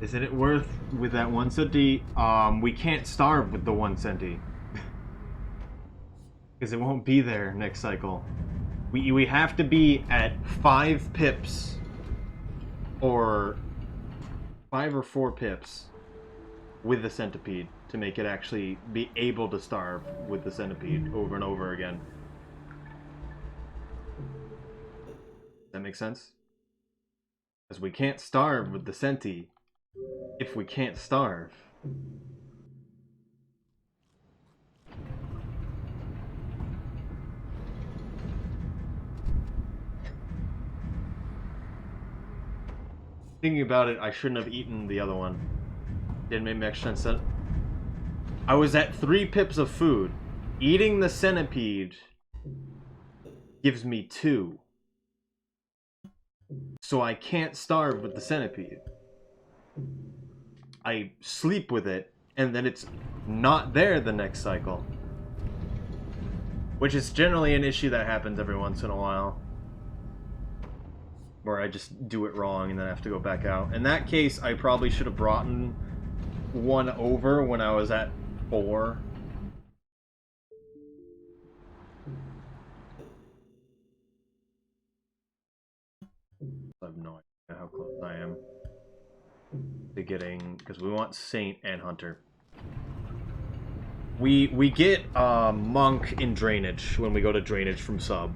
Is it worth with that 1 centi? We can't starve with the 1 centi. Because it won't be there next cycle. We have to be at 5 pips or 5 or 4 pips with the centipede to make it actually be able to starve with the centipede over and over again. Does that make sense? Because we can't starve with the Senti if we can't starve. Thinking about it, I shouldn't have eaten the other one. Didn't make much sense. I was at 3 pips of food. Eating the centipede gives me 2. So I can't starve with the centipede. I sleep with it, and then it's not there the next cycle. Which is generally an issue that happens every once in a while. Where I just do it wrong and then I have to go back out. In that case, I probably should have brought one over when I was at 4. I have no idea how close I am to getting, because we want Saint and Hunter. We get Monk in Drainage when we go to Drainage from sub,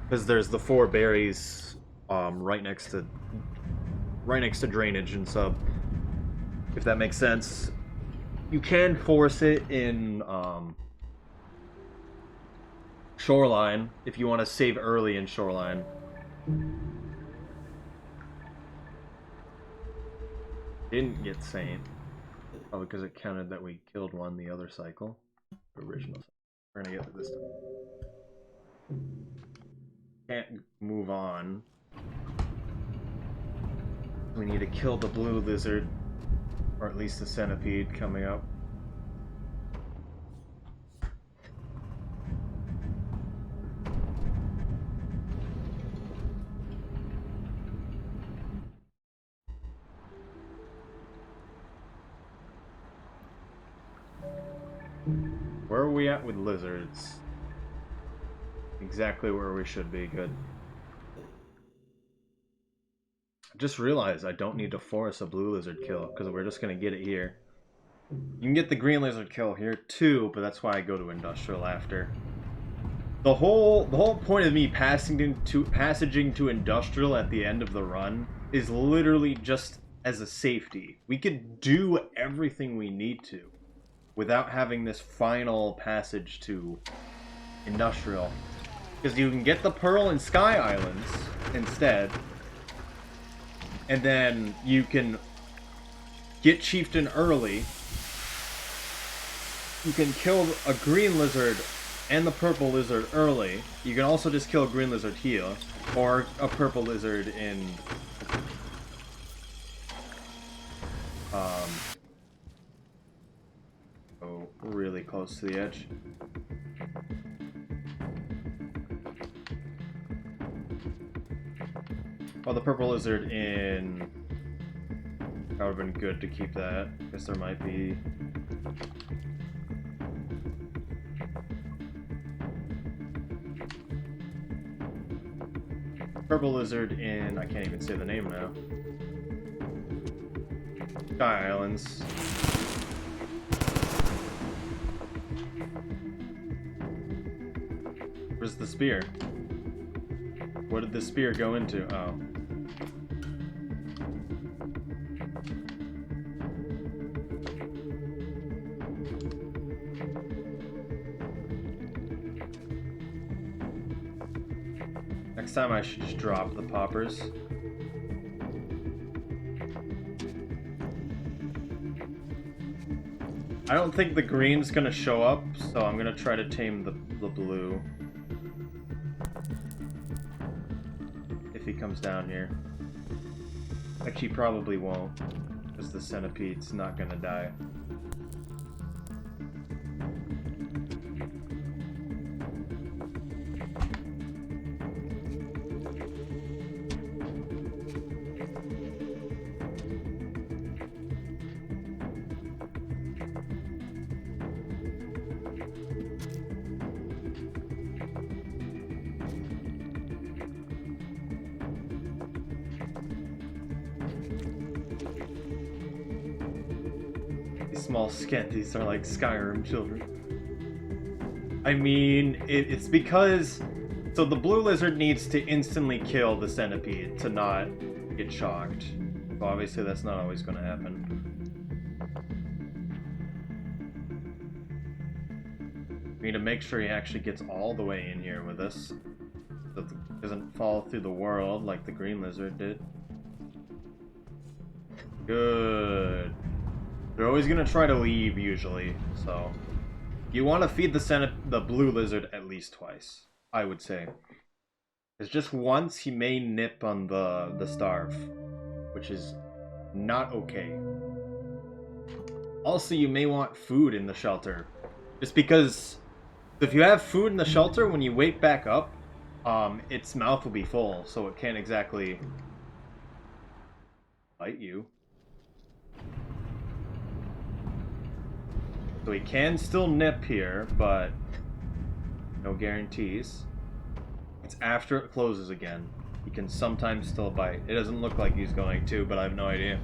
because there's the 4 berries right next to Drainage and sub. If that makes sense. You can force it in Shoreline if you want to save early in Shoreline. Didn't get Saint. Probably because it counted that we killed one the other cycle. The original cycle. We're gonna get it this time. Can't move on. We need to kill the blue lizard. Or at least the centipede coming up. Where are we at with lizards? Exactly where we should be. Good. I just realized I don't need to force a blue lizard kill, because we're just going to get it here. You can get the green lizard kill here too, but that's why I go to industrial after. The whole point of me passaging to industrial at the end of the run is literally just as a safety. We could do everything we need to without having this final passage to industrial. Because you can get the Pearl and Sky Islands instead, and then you can get Chieftain early. You can kill a green lizard and the purple lizard early. You can also just kill a green lizard here, or a purple lizard in oh, really close to the edge. Oh, the purple lizard in... That would have been good to keep that. Guess there might be... Purple lizard in... I can't even say the name now. Sky Islands. Where's the spear? What did the spear go into? Oh. Next time I should just drop the poppers. I don't think the green's gonna show up, so I'm gonna try to tame the blue. If he comes down here. Actually, he probably won't, because the centipede's not gonna die. Small scanties are like Skyrim children. I mean, it's because... So the blue lizard needs to instantly kill the centipede to not get shocked. So obviously that's not always going to happen. We need to make sure he actually gets all the way in here with us. So it doesn't fall through the world like the green lizard did. Good. They're always going to try to leave, usually, so... You want to feed the blue lizard at least twice, I would say. Because just once he may nip on the starve, which is not okay. Also, you may want food in the shelter. Just because if you have food in the shelter, when you wake back up, its mouth will be full, so it can't exactly bite you. So he can still nip here, but no guarantees. It's after it closes again. He can sometimes still bite. It doesn't look like he's going to, but I have no idea.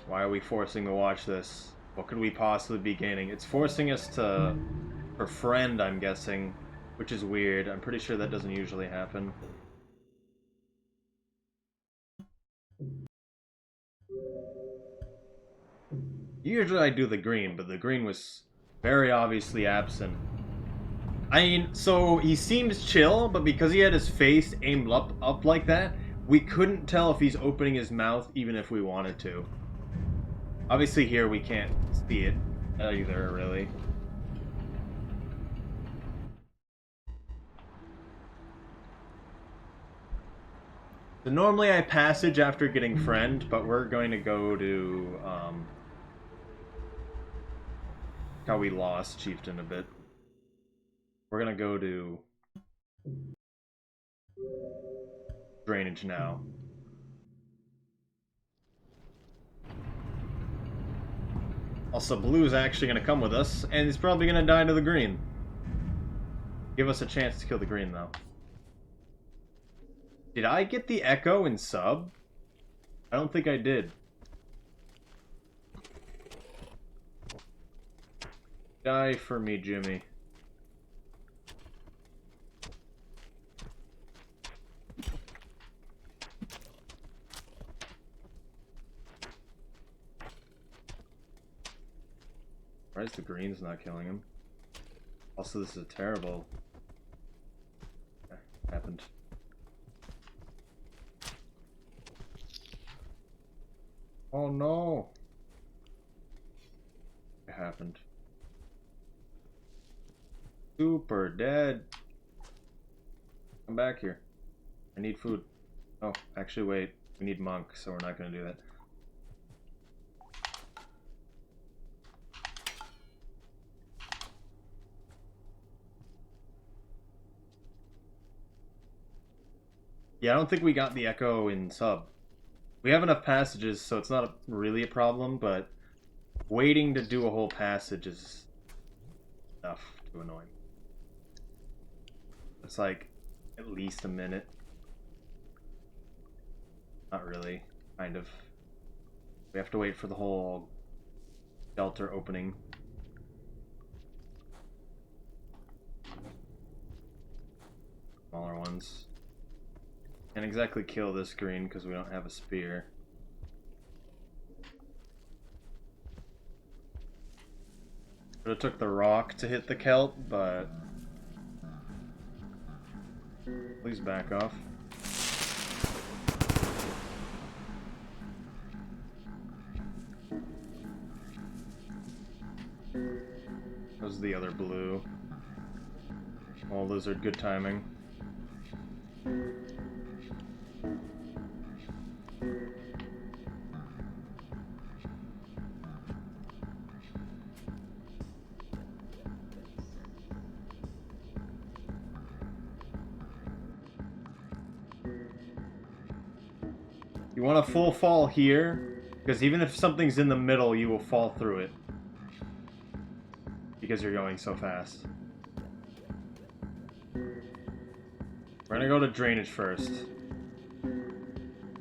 Why are we forcing to watch this? What could we possibly be gaining? It's forcing us to befriend, I'm guessing, which is weird. I'm pretty sure that doesn't usually happen. Usually I do the green, but the green was very obviously absent. I mean, so he seems chill, but because he had his face aimed up like that, we couldn't tell if he's opening his mouth even if we wanted to. Obviously here we can't see it either, really. So normally I passage after getting friend, but we're going to go to, how we lost Chieftain a bit. We're gonna go to drainage now. Also, Blue's actually gonna come with us, and he's probably gonna die to the green. Give us a chance to kill the green, though. Did I get the echo in sub? I don't think I did. Die for me, Jimmy. Why is the green's not killing him? Also, this is a terrible... happened. Oh no! It happened. Super dead. Come back here. I need food. Oh, actually wait. We need monk, so we're not gonna do that. Yeah, I don't think we got the echo in sub. We have enough passages, so it's not really a problem, but waiting to do a whole passage is enough to annoy me. It's like at least a minute. Not really, kind of. We have to wait for the whole shelter opening. Smaller ones. Can't exactly kill this green because we don't have a spear. Could have took the rock to hit the kelp, but please back off. That was the other blue. Oh, lizard, good timing. You want a full fall here, because even if something's in the middle, you will fall through it. Because you're going so fast. We're gonna go to drainage first.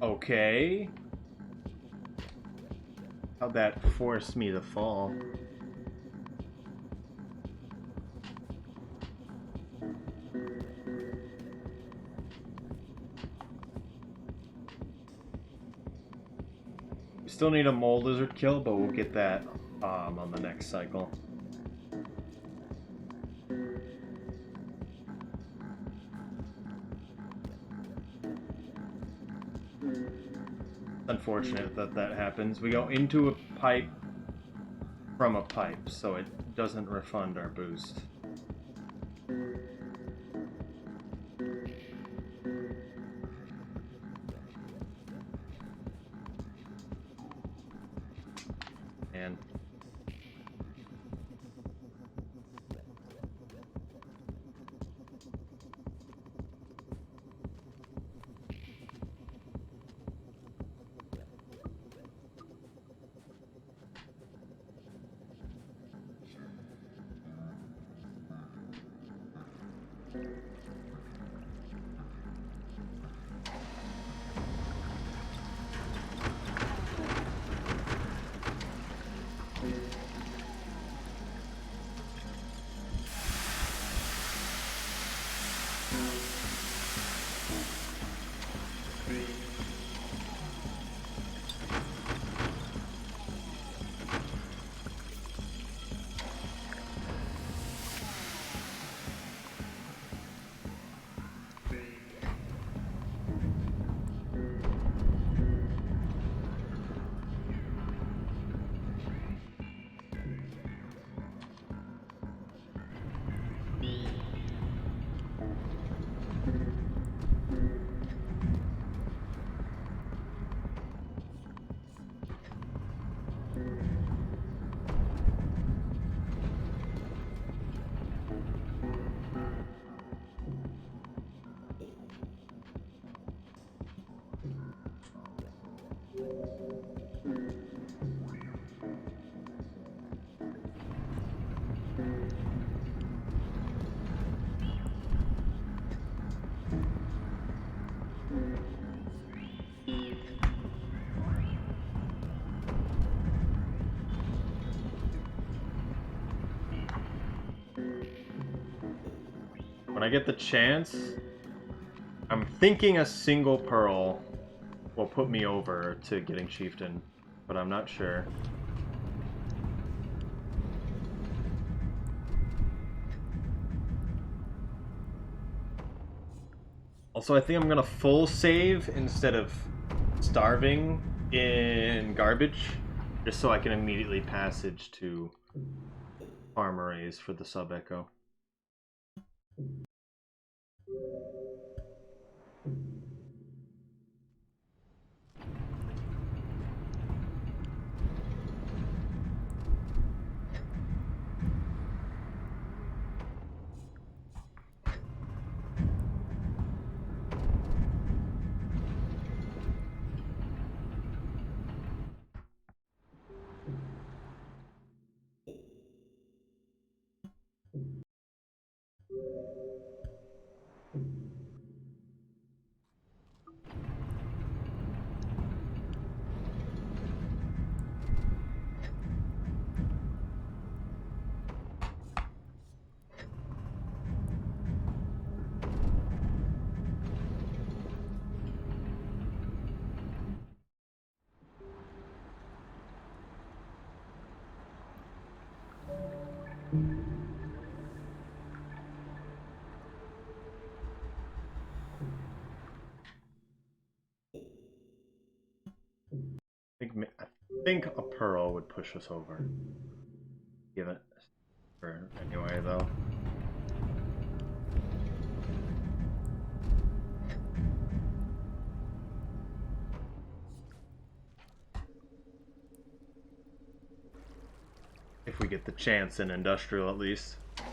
Okay. How'd that force me to fall? Still need a mole lizard kill, but we'll get that on the next cycle. It's unfortunate that that happens. We go into a pipe from a pipe, so it doesn't refund our boost. And when I get the chance, I'm thinking a single pearl will put me over to getting Chieftain, but I'm not sure. Also, I think I'm gonna full save instead of starving in garbage, just so I can immediately passage to farm arrays for the sub echo. I think a pearl would push us over. Give it for anyway, though. If we get the chance in industrial, at least. I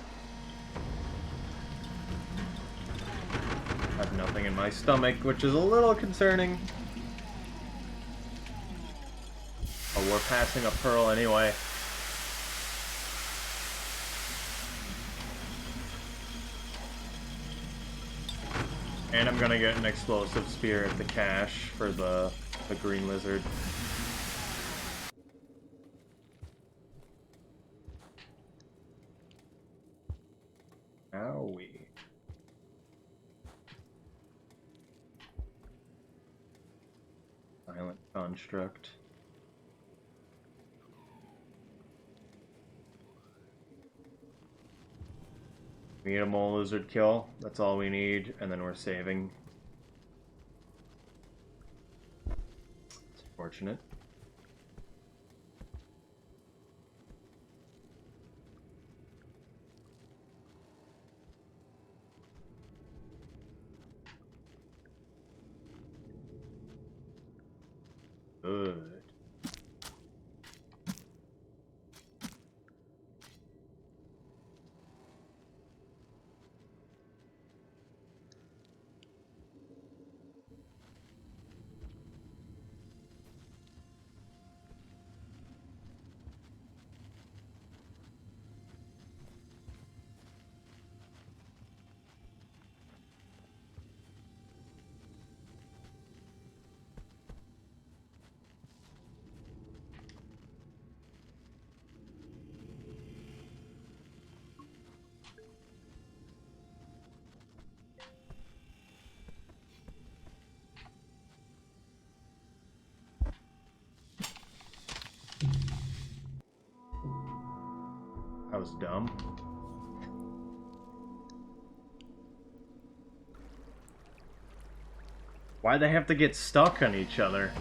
have nothing in my stomach, which is a little concerning. Oh, we're passing a pearl anyway. And I'm gonna get an explosive spear at the cache for the green lizard. Owie. Silent construct. We need a mole lizard kill. That's all we need, and then we're saving. It's fortunate. Good. That was dumb. Why they have to get stuck on each other?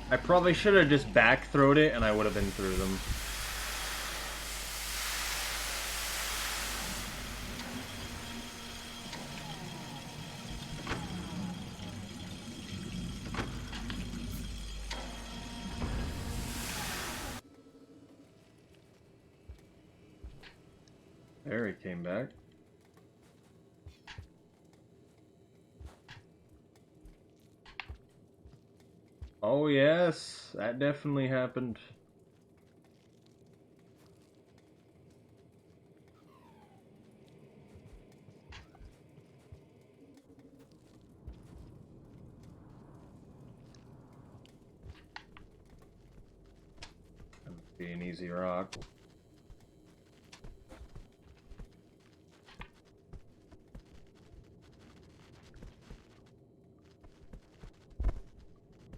I probably should have just back-throwed it and I would have been through them. There, he came back. Oh yes, that definitely happened. That must be an easy rock.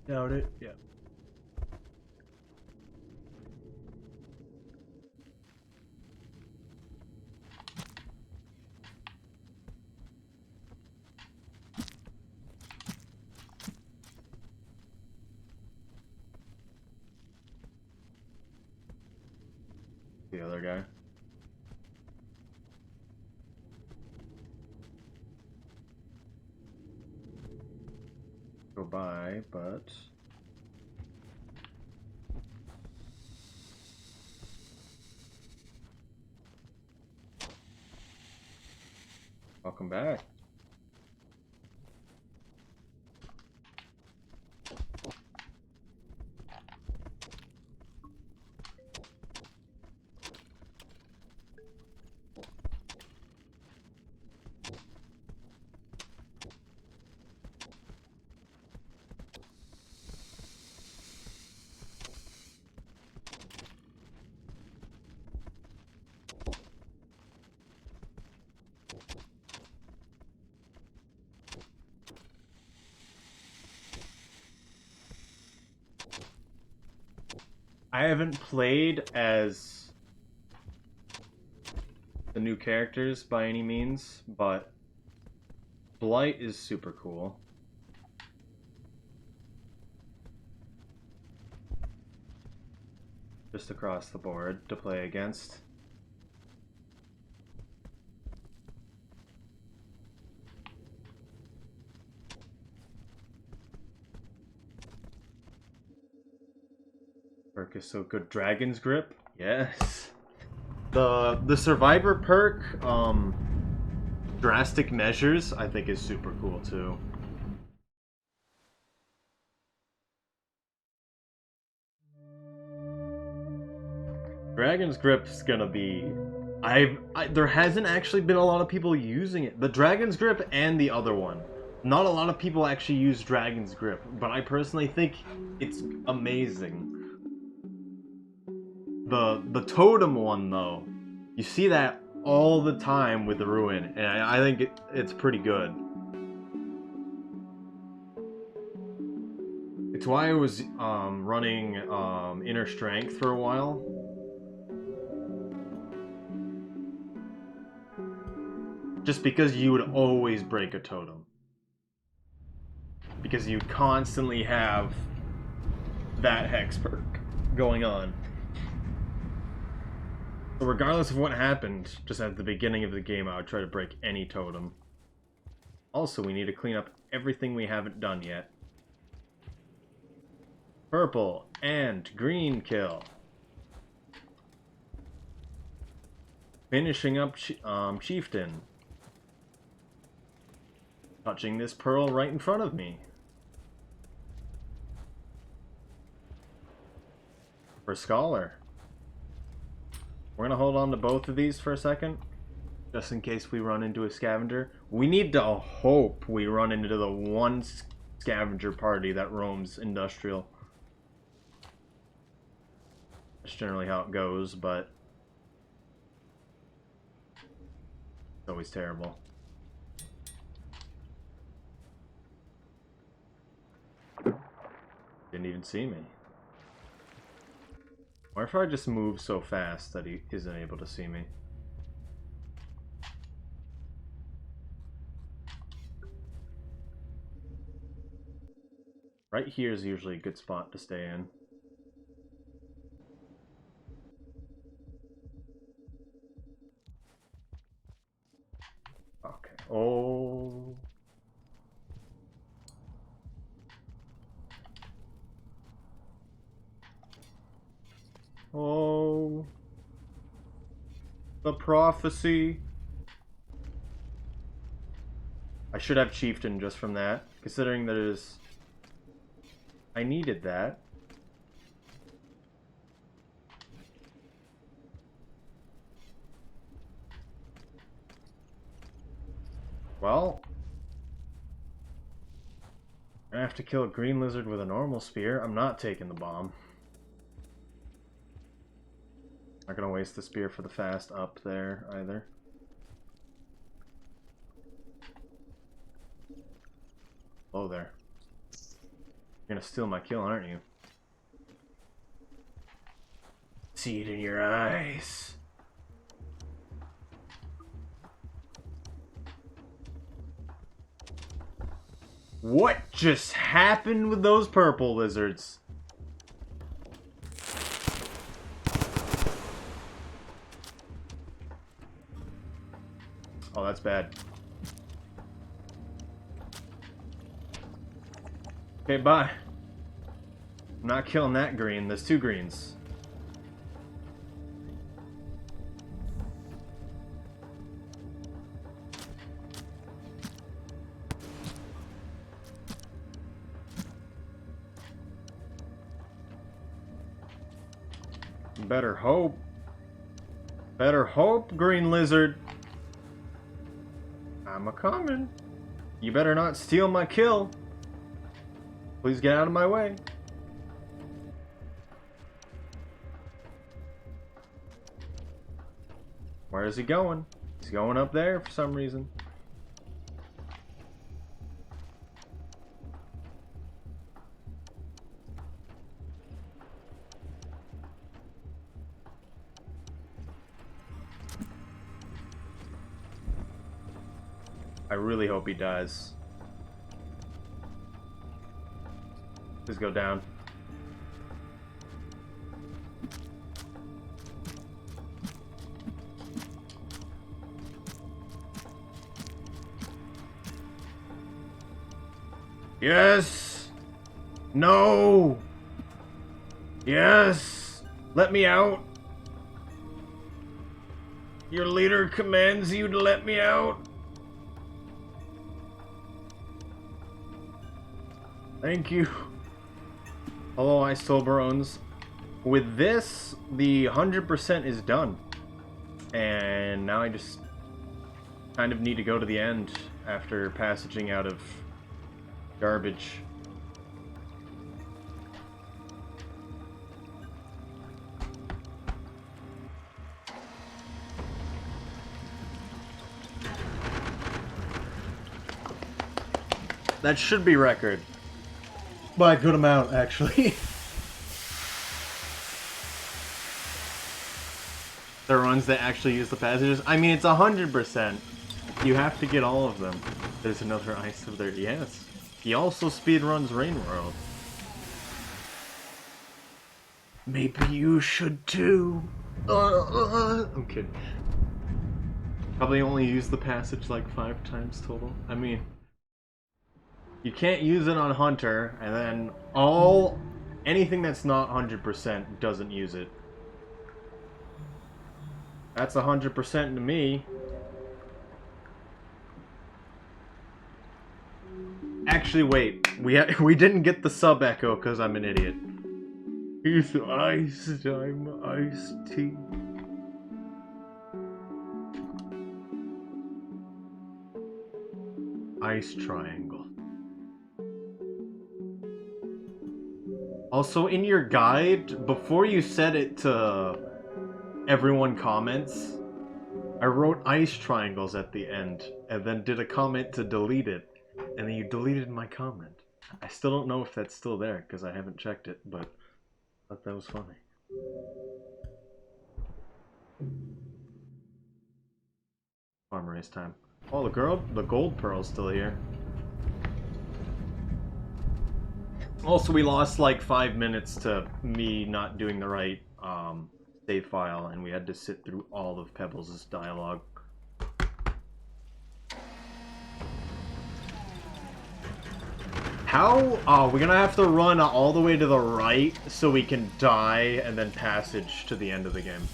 Doubt it, yeah. The other guy. Go by, but... Welcome back. I haven't played as the new characters by any means, but Blight is super cool. Just across the board to play against. Perk is so good. Dragon's Grip? Yes. The Survivor perk, Drastic Measures, I think is super cool too. Dragon's Grip's gonna be... there hasn't actually been a lot of people using it. The Dragon's Grip and the other one. Not a lot of people actually use Dragon's Grip, but I personally think it's amazing. The Totem one, though, you see that all the time with the Ruin, and I think it's pretty good. The It's why I was running inner strength for a while. Just because you would always break a totem. Because you constantly have that hex perk going on. So regardless of what happened, just at the beginning of the game, I would try to break any totem. Also, we need to clean up everything we haven't done yet. Purple and green kill. Finishing up Chieftain. Touching this pearl right in front of me. For Scholar. We're gonna hold on to both of these for a second, just in case we run into a scavenger. We need to hope we run into the one scavenger party that roams industrial. That's generally how it goes, but it's always terrible. Didn't even see me. Or if I just move so fast that he isn't able to see me. Right here is usually a good spot to stay in. Okay. Oh. Oh. The prophecy. I should have Chieftain just from that, considering there's... I needed that. Well, I have to kill a green lizard with a normal spear. I'm not taking the bomb. Not gonna waste the spear for the fast up there either. Hello there. You're gonna steal my kill, aren't you? See it in your eyes. What just happened with those purple lizards? Oh, that's bad. Okay, bye. I'm not killing that green. There's two greens. Better hope. Better hope, green lizard. I'm a-coming. You better not steal my kill. Please get out of my way. Where is he going? He's going up there for some reason. I really hope he dies. Please go down. Yes! No! Yes! Let me out! Your leader commands you to let me out! Thank you. Hello, Ice Tolbarones. With this, the 100% is done. And now I just kind of need to go to the end after passaging out of garbage. That should be record. By a good amount, actually. The runs that actually use the passages. I mean, it's 100%. You have to get all of them. There's another ice over there. Yes. He also speedruns Rain World. Maybe you should too. I'm kidding. Probably only use the passage like 5 times total. I mean, you can't use it on Hunter, and then anything that's not 100% doesn't use it. That's 100% to me. Actually, wait. We didn't get the sub echo because I'm an idiot. He's iced. I'm iced tea. Ice triangle. Also, in your guide, before you set it to everyone comments, I wrote ice triangles at the end, and then did a comment to delete it, and then you deleted my comment. I still don't know if that's still there, because I haven't checked it, but I thought that was funny. Farm race time. Oh, the gold pearl's still here. Also, we lost like 5 minutes to me not doing the right save file, and we had to sit through all of Pebbles' dialogue. How? Oh, we're gonna have to run all the way to the right so we can die and then passage to the end of the game.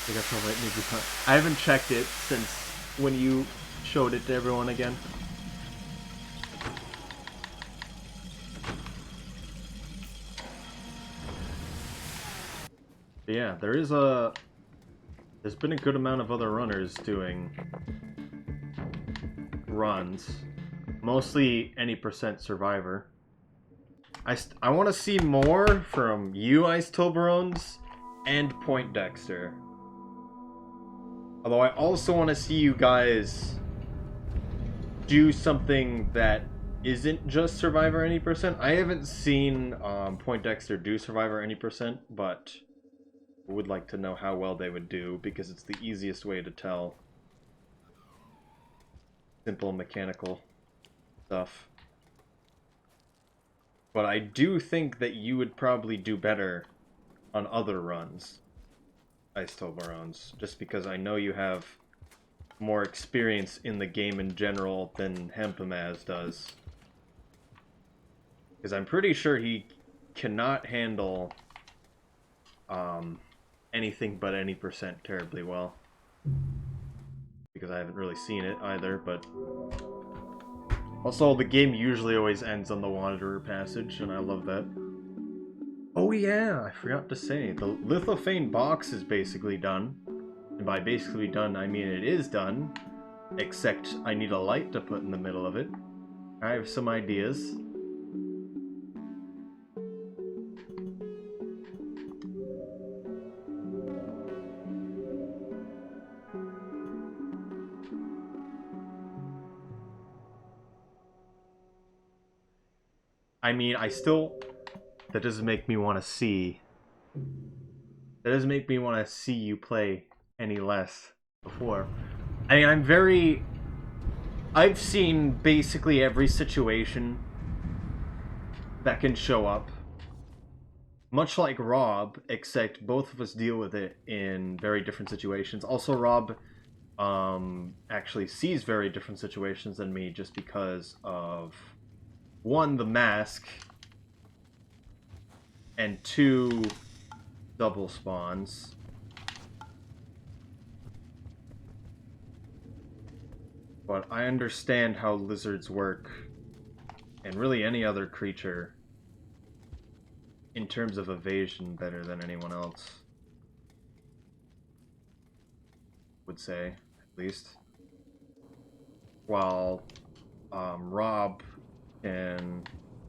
I guess I'll write maybe. I haven't checked it since when you showed it to everyone again. But yeah, there's been a good amount of other runners doing runs. Mostly any percent survivor. I want to see more from you, Ice Toblerones, and Point Dexter. Although I also want to see you guys do something that isn't just Survivor any percent. I haven't seen Point Dexter do Survivor any percent, but I would like to know how well they would do, because it's the easiest way to tell. Simple mechanical stuff. But I do think that you would probably do better on other runs, Ice Toblerones, just because I know you have more experience in the game in general than Hempamaz does. Because I'm pretty sure he cannot handle anything but any percent terribly well. Because I haven't really seen it either, but... Also, the game usually always ends on the Wanderer passage, and I love that. Oh yeah, I forgot to say, the Lithophane box is basically done. And by basically done, I mean it is done. Except I need a light to put in the middle of it. I have some ideas. I mean, that doesn't make me want to see... That doesn't make me want to see you play any less before. I mean, I've seen basically every situation that can show up. Much like Rob, except both of us deal with it in very different situations. Also, Rob actually sees very different situations than me just because of... 1, the mask, and 2, double spawns. But I understand how lizards work, and really any other creature, in terms of evasion better than anyone else would say, at least. While Rob can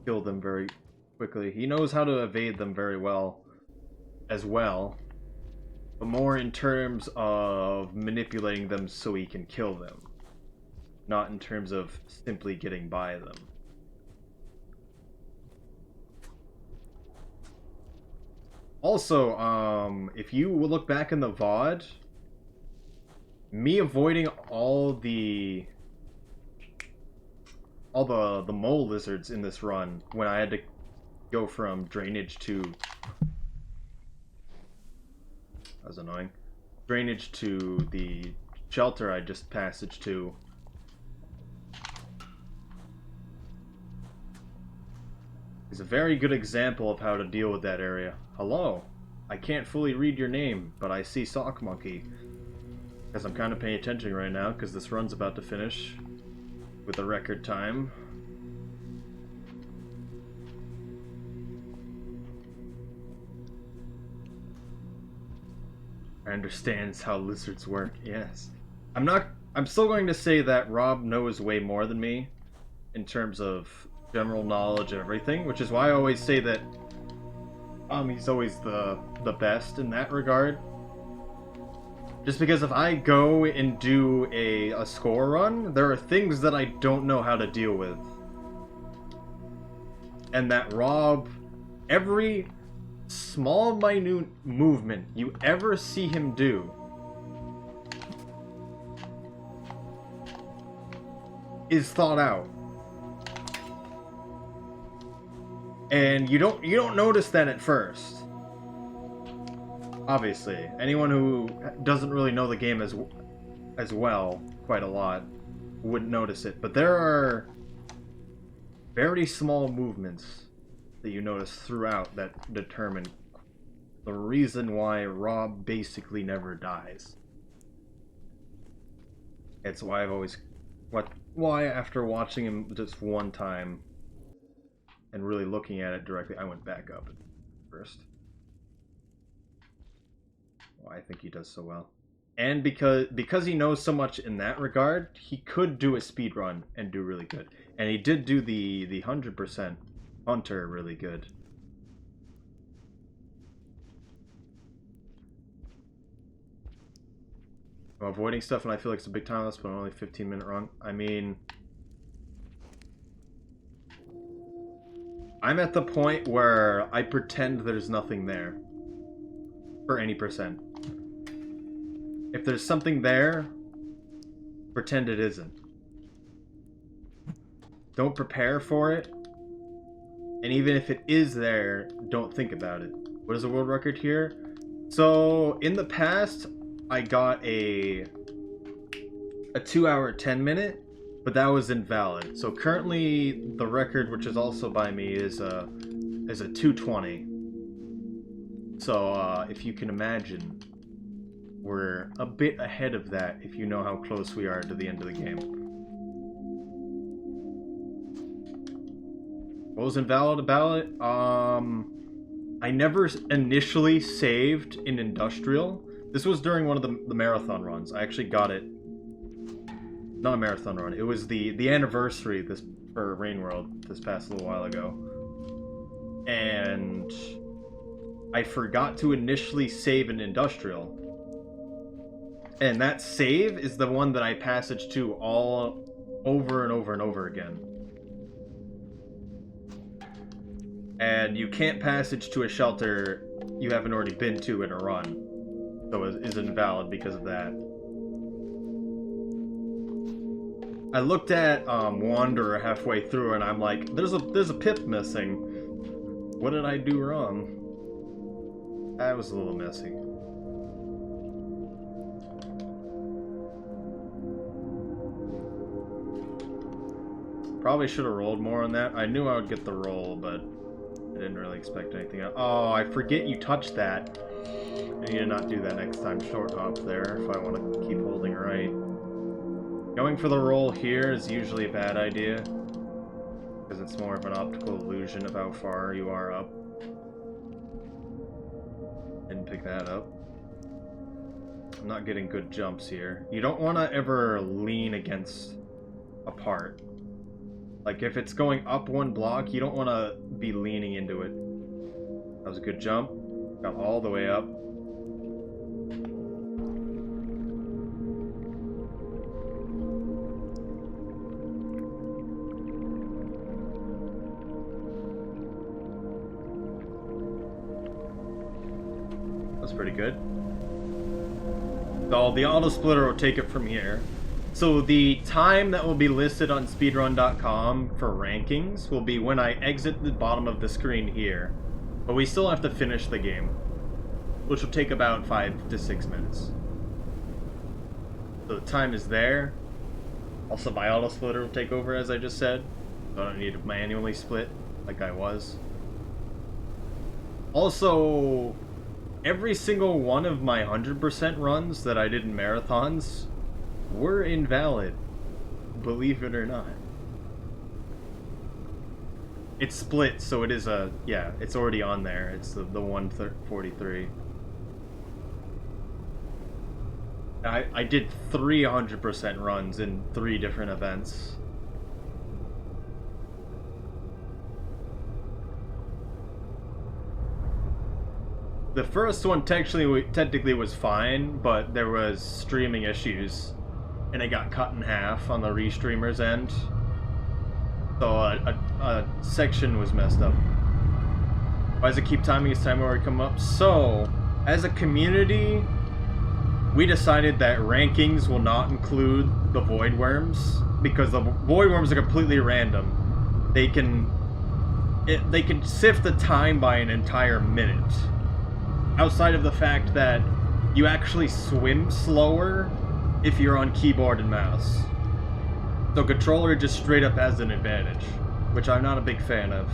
kill them very quickly. He knows how to evade them very well as well, but more in terms of manipulating them so he can kill them, not in terms of simply getting by them. Also, if you look back in the VOD, me avoiding all the mole lizards in this run when I had to go from drainage to, that was annoying, drainage to the shelter I just passaged to. Is a very good example of how to deal with that area. Hello, I can't fully read your name, but I see Sock Monkey. Because I'm kind of paying attention right now, because this run's about to finish with a record time. I understands how lizards work, yes. I'm still going to say that Rob knows way more than me in terms of general knowledge and everything, which is why I always say that he's always the best in that regard. Just because if I go and do a score run, there are things that I don't know how to deal with. And that Rob, every small minute movement you ever see him do is thought out. And you don't notice that at first. Obviously, anyone who doesn't really know the game as well, quite a lot, wouldn't notice it. But there are very small movements that you notice throughout that determine the reason why Rob basically never dies. It's why why after watching him just one time and really looking at it directly, I went back up first. Well, I think he does so well. And because he knows so much in that regard, he could do a speed run and do really good. And he did do the 100% Hunter really good. I'm avoiding stuff and I feel like it's a big time loss, but I'm only 15-minute run. I mean, I'm at the point where I pretend there's nothing there for any percent. If there's something there, pretend it isn't. Don't prepare for it. And even if it is there, don't think about it. What is the world record here? So, in the past, I got a 2-hour 10-minute, but that was invalid. So currently, the record, which is also by me, is a 2:20. So if you can imagine, we're a bit ahead of that if you know how close we are to the end of the game. What was invalid about it? I never initially saved in Industrial. This was during one of the marathon runs. I actually got it. Not a marathon run. It was the anniversary for Rain World this past little while ago. And I forgot to initially save in Industrial. And that save is the one that I passage to all over and over and over again. And you can't passage to a shelter you haven't already been to in a run. So it is invalid because of that. I looked at Wanderer halfway through and I'm like, there's a pip missing. What did I do wrong? That was a little messy. Probably should have rolled more on that. I knew I would get the roll, but I didn't really expect anything else. Oh, I forget you touched that. I need to not do that next time. Short hop there if I want to keep holding right. Going for the roll here is usually a bad idea, because it's more of an optical illusion of how far you are up. Didn't pick that up. I'm not getting good jumps here. You don't want to ever lean against a part. Like, if it's going up one block, you don't want to be leaning into it. That was a good jump. Got all the way up. pretty good. So the auto splitter will take it from here. So the time that will be listed on speedrun.com for rankings will be when I exit the bottom of the screen here. But we still have to finish the game, which will take about 5 to 6 minutes. So the time is there. Also, my auto splitter will take over, as I just said. So I don't need to manually split like I was. Also, every single one of my 100% runs that I did in marathons were invalid, believe it or not. It's split, so it is yeah, it's already on there. It's the 143. I did 300% runs in 3 different events. The first one technically was fine, but there was streaming issues, and it got cut in half on the restreamer's end. So a section was messed up. Why does it keep timing each time where we come up? So, as a community, we decided that rankings will not include the void worms because the void worms are completely random. They can sift the time by an entire minute. Outside of the fact that you actually swim slower if you're on keyboard and mouse. So controller just straight up has an advantage, which I'm not a big fan of.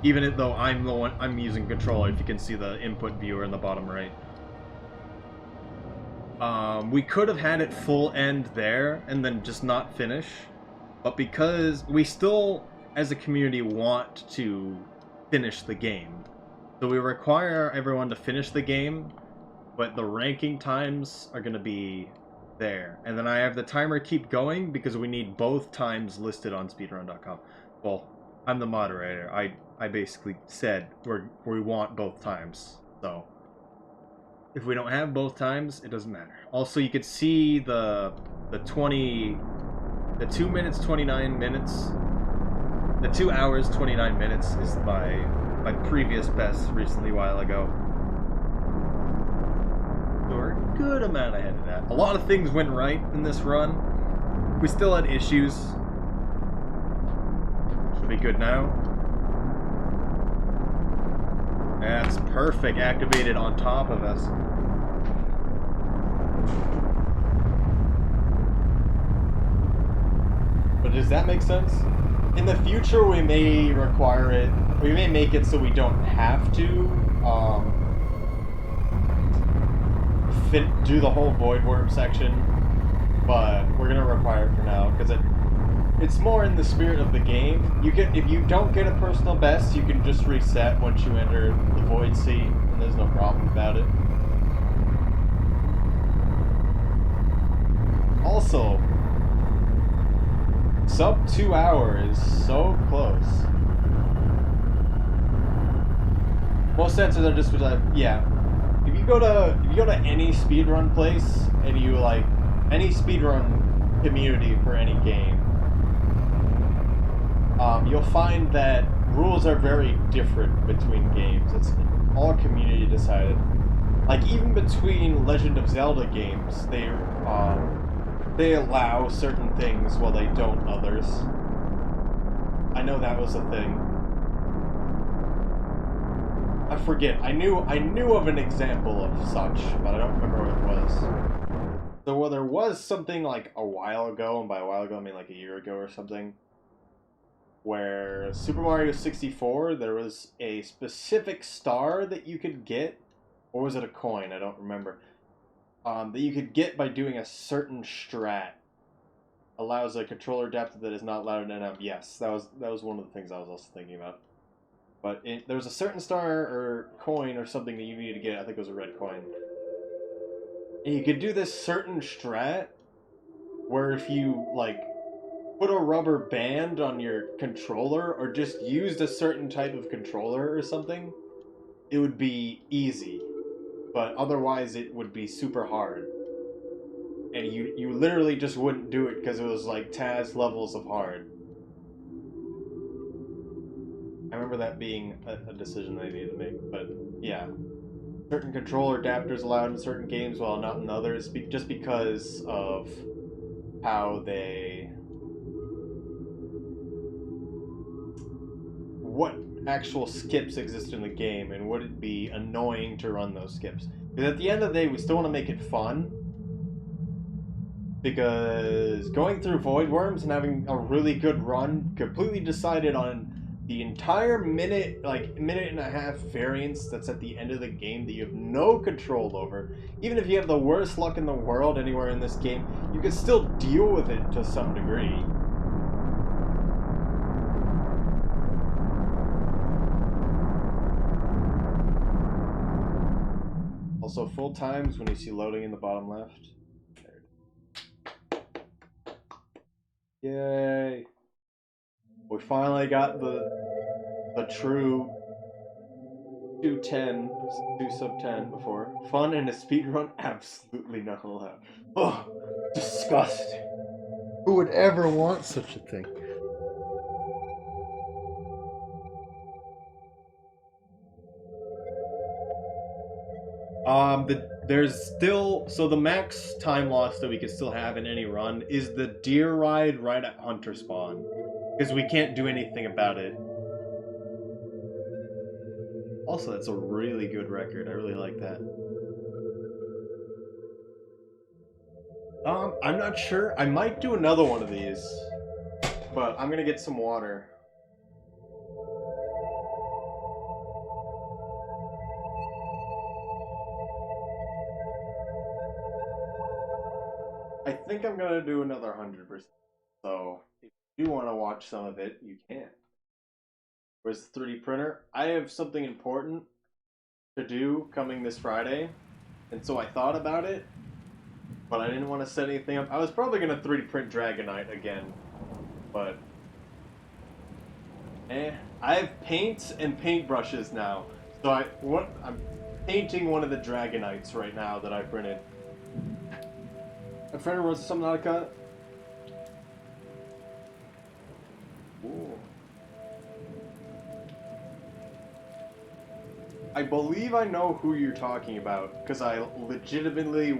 Even though I'm using controller, if you can see the input viewer in the bottom right. We could have had it full end there and then just not finish, but because we still, as a community, want to finish the game. So we require everyone to finish the game, but the ranking times are going to be there. And then I have the timer keep going because we need both times listed on speedrun.com. Well, I'm the moderator. I basically said we want both times. So if we don't have both times, it doesn't matter. Also, you could see the 2 minutes 29 minutes. The 2 hours 29 minutes is my previous best recently a while ago. So we're a good amount ahead of that. A lot of things went right in this run. We still had issues. Should be good now. That's perfect. Activated on top of us. But does that make sense? In the future, we may require it. We may make it so we don't have to do the whole void worm section, but we're gonna require it for now because it's more in the spirit of the game. If you don't get a personal best, you can just reset once you enter the void sea, and there's no problem about it. Also, sub 2 hours, so close. Most sensors are just like, yeah. If you go to any speedrun place and you like any speedrun community for any game, you'll find that rules are very different between games. It's all community decided. Like even between Legend of Zelda games, they allow certain things while they don't others. I know that was a thing. I forget. I knew of an example of such, but I don't remember what it was. So well, there was something like a while ago, and by a while ago I mean like a year ago or something, where Super Mario 64, there was a specific star that you could get, or was it a coin? I don't remember. That you could get by doing a certain strat. Allows a controller depth that is not loud enough. Yes, that was one of the things I was also thinking about. But there was a certain star or coin or something that you needed to get. I think it was a red coin. And you could do this certain strat where if you like put a rubber band on your controller or just used a certain type of controller or something, it would be easy. But otherwise it would be super hard. And you literally just wouldn't do it because it was like Taz levels of hard. I remember that being a decision they needed to make, but yeah. certain controller adapters allowed in certain games while not in others, just because of how they... what actual skips exist in the game, and would it be annoying to run those skips? Because at the end of the day, we still want to make it fun, because going through Void Worms and having a really good run completely decided on the entire minute, like minute and a half variance that's at the end of the game that you have no control over. Even if you have the worst luck in the world anywhere in this game, you can still deal with it to some degree. Also, full times when you see loading in the bottom left. Yay! We finally got the true 210, 2 sub 10 before. Fun in a speedrun? Absolutely not allowed. Oh, disgusting. Who would ever want such a thing? There's still, so the max time loss that we could still have in any run is the deer ride right at Hunter Spawn, because we can't do anything about it. Also, that's a really good record. I really like that. I'm not sure. I might do another one of these, but I'm gonna get some water. I think I'm gonna do another 100%. So if you want to watch some of it, you can. Where's the 3D printer? I have something important to do coming this Friday, and so I thought about it, but I didn't want to set anything up. I was probably gonna 3D print Dragonite again, but I have paints and paintbrushes now, so I'm painting one of the Dragonites right now that I printed. My friend runs Subnautica. Ooh. I believe I know who you're talking about, because I legitimately...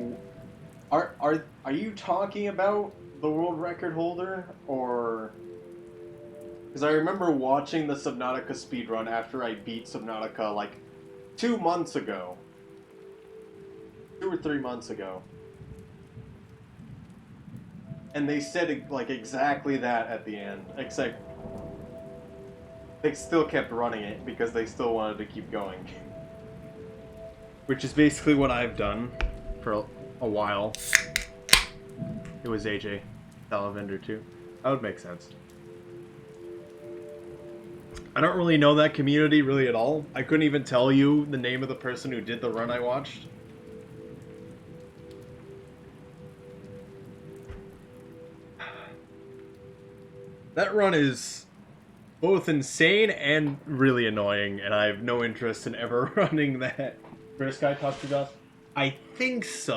Are you talking about the world record holder, or... Because I remember watching the Subnautica speedrun after I beat Subnautica, like, 2 months ago. 2 or 3 months ago. And they said, like, exactly that at the end, except they still kept running it because they still wanted to keep going. Which is basically what I've done for a while. It was AJ Salamander too. That would make sense. I don't really know that community really at all. I couldn't even tell you the name of the person who did the run I watched. That run is both insane and really annoying, and I have no interest in ever running that. First guy talk to us? I think so.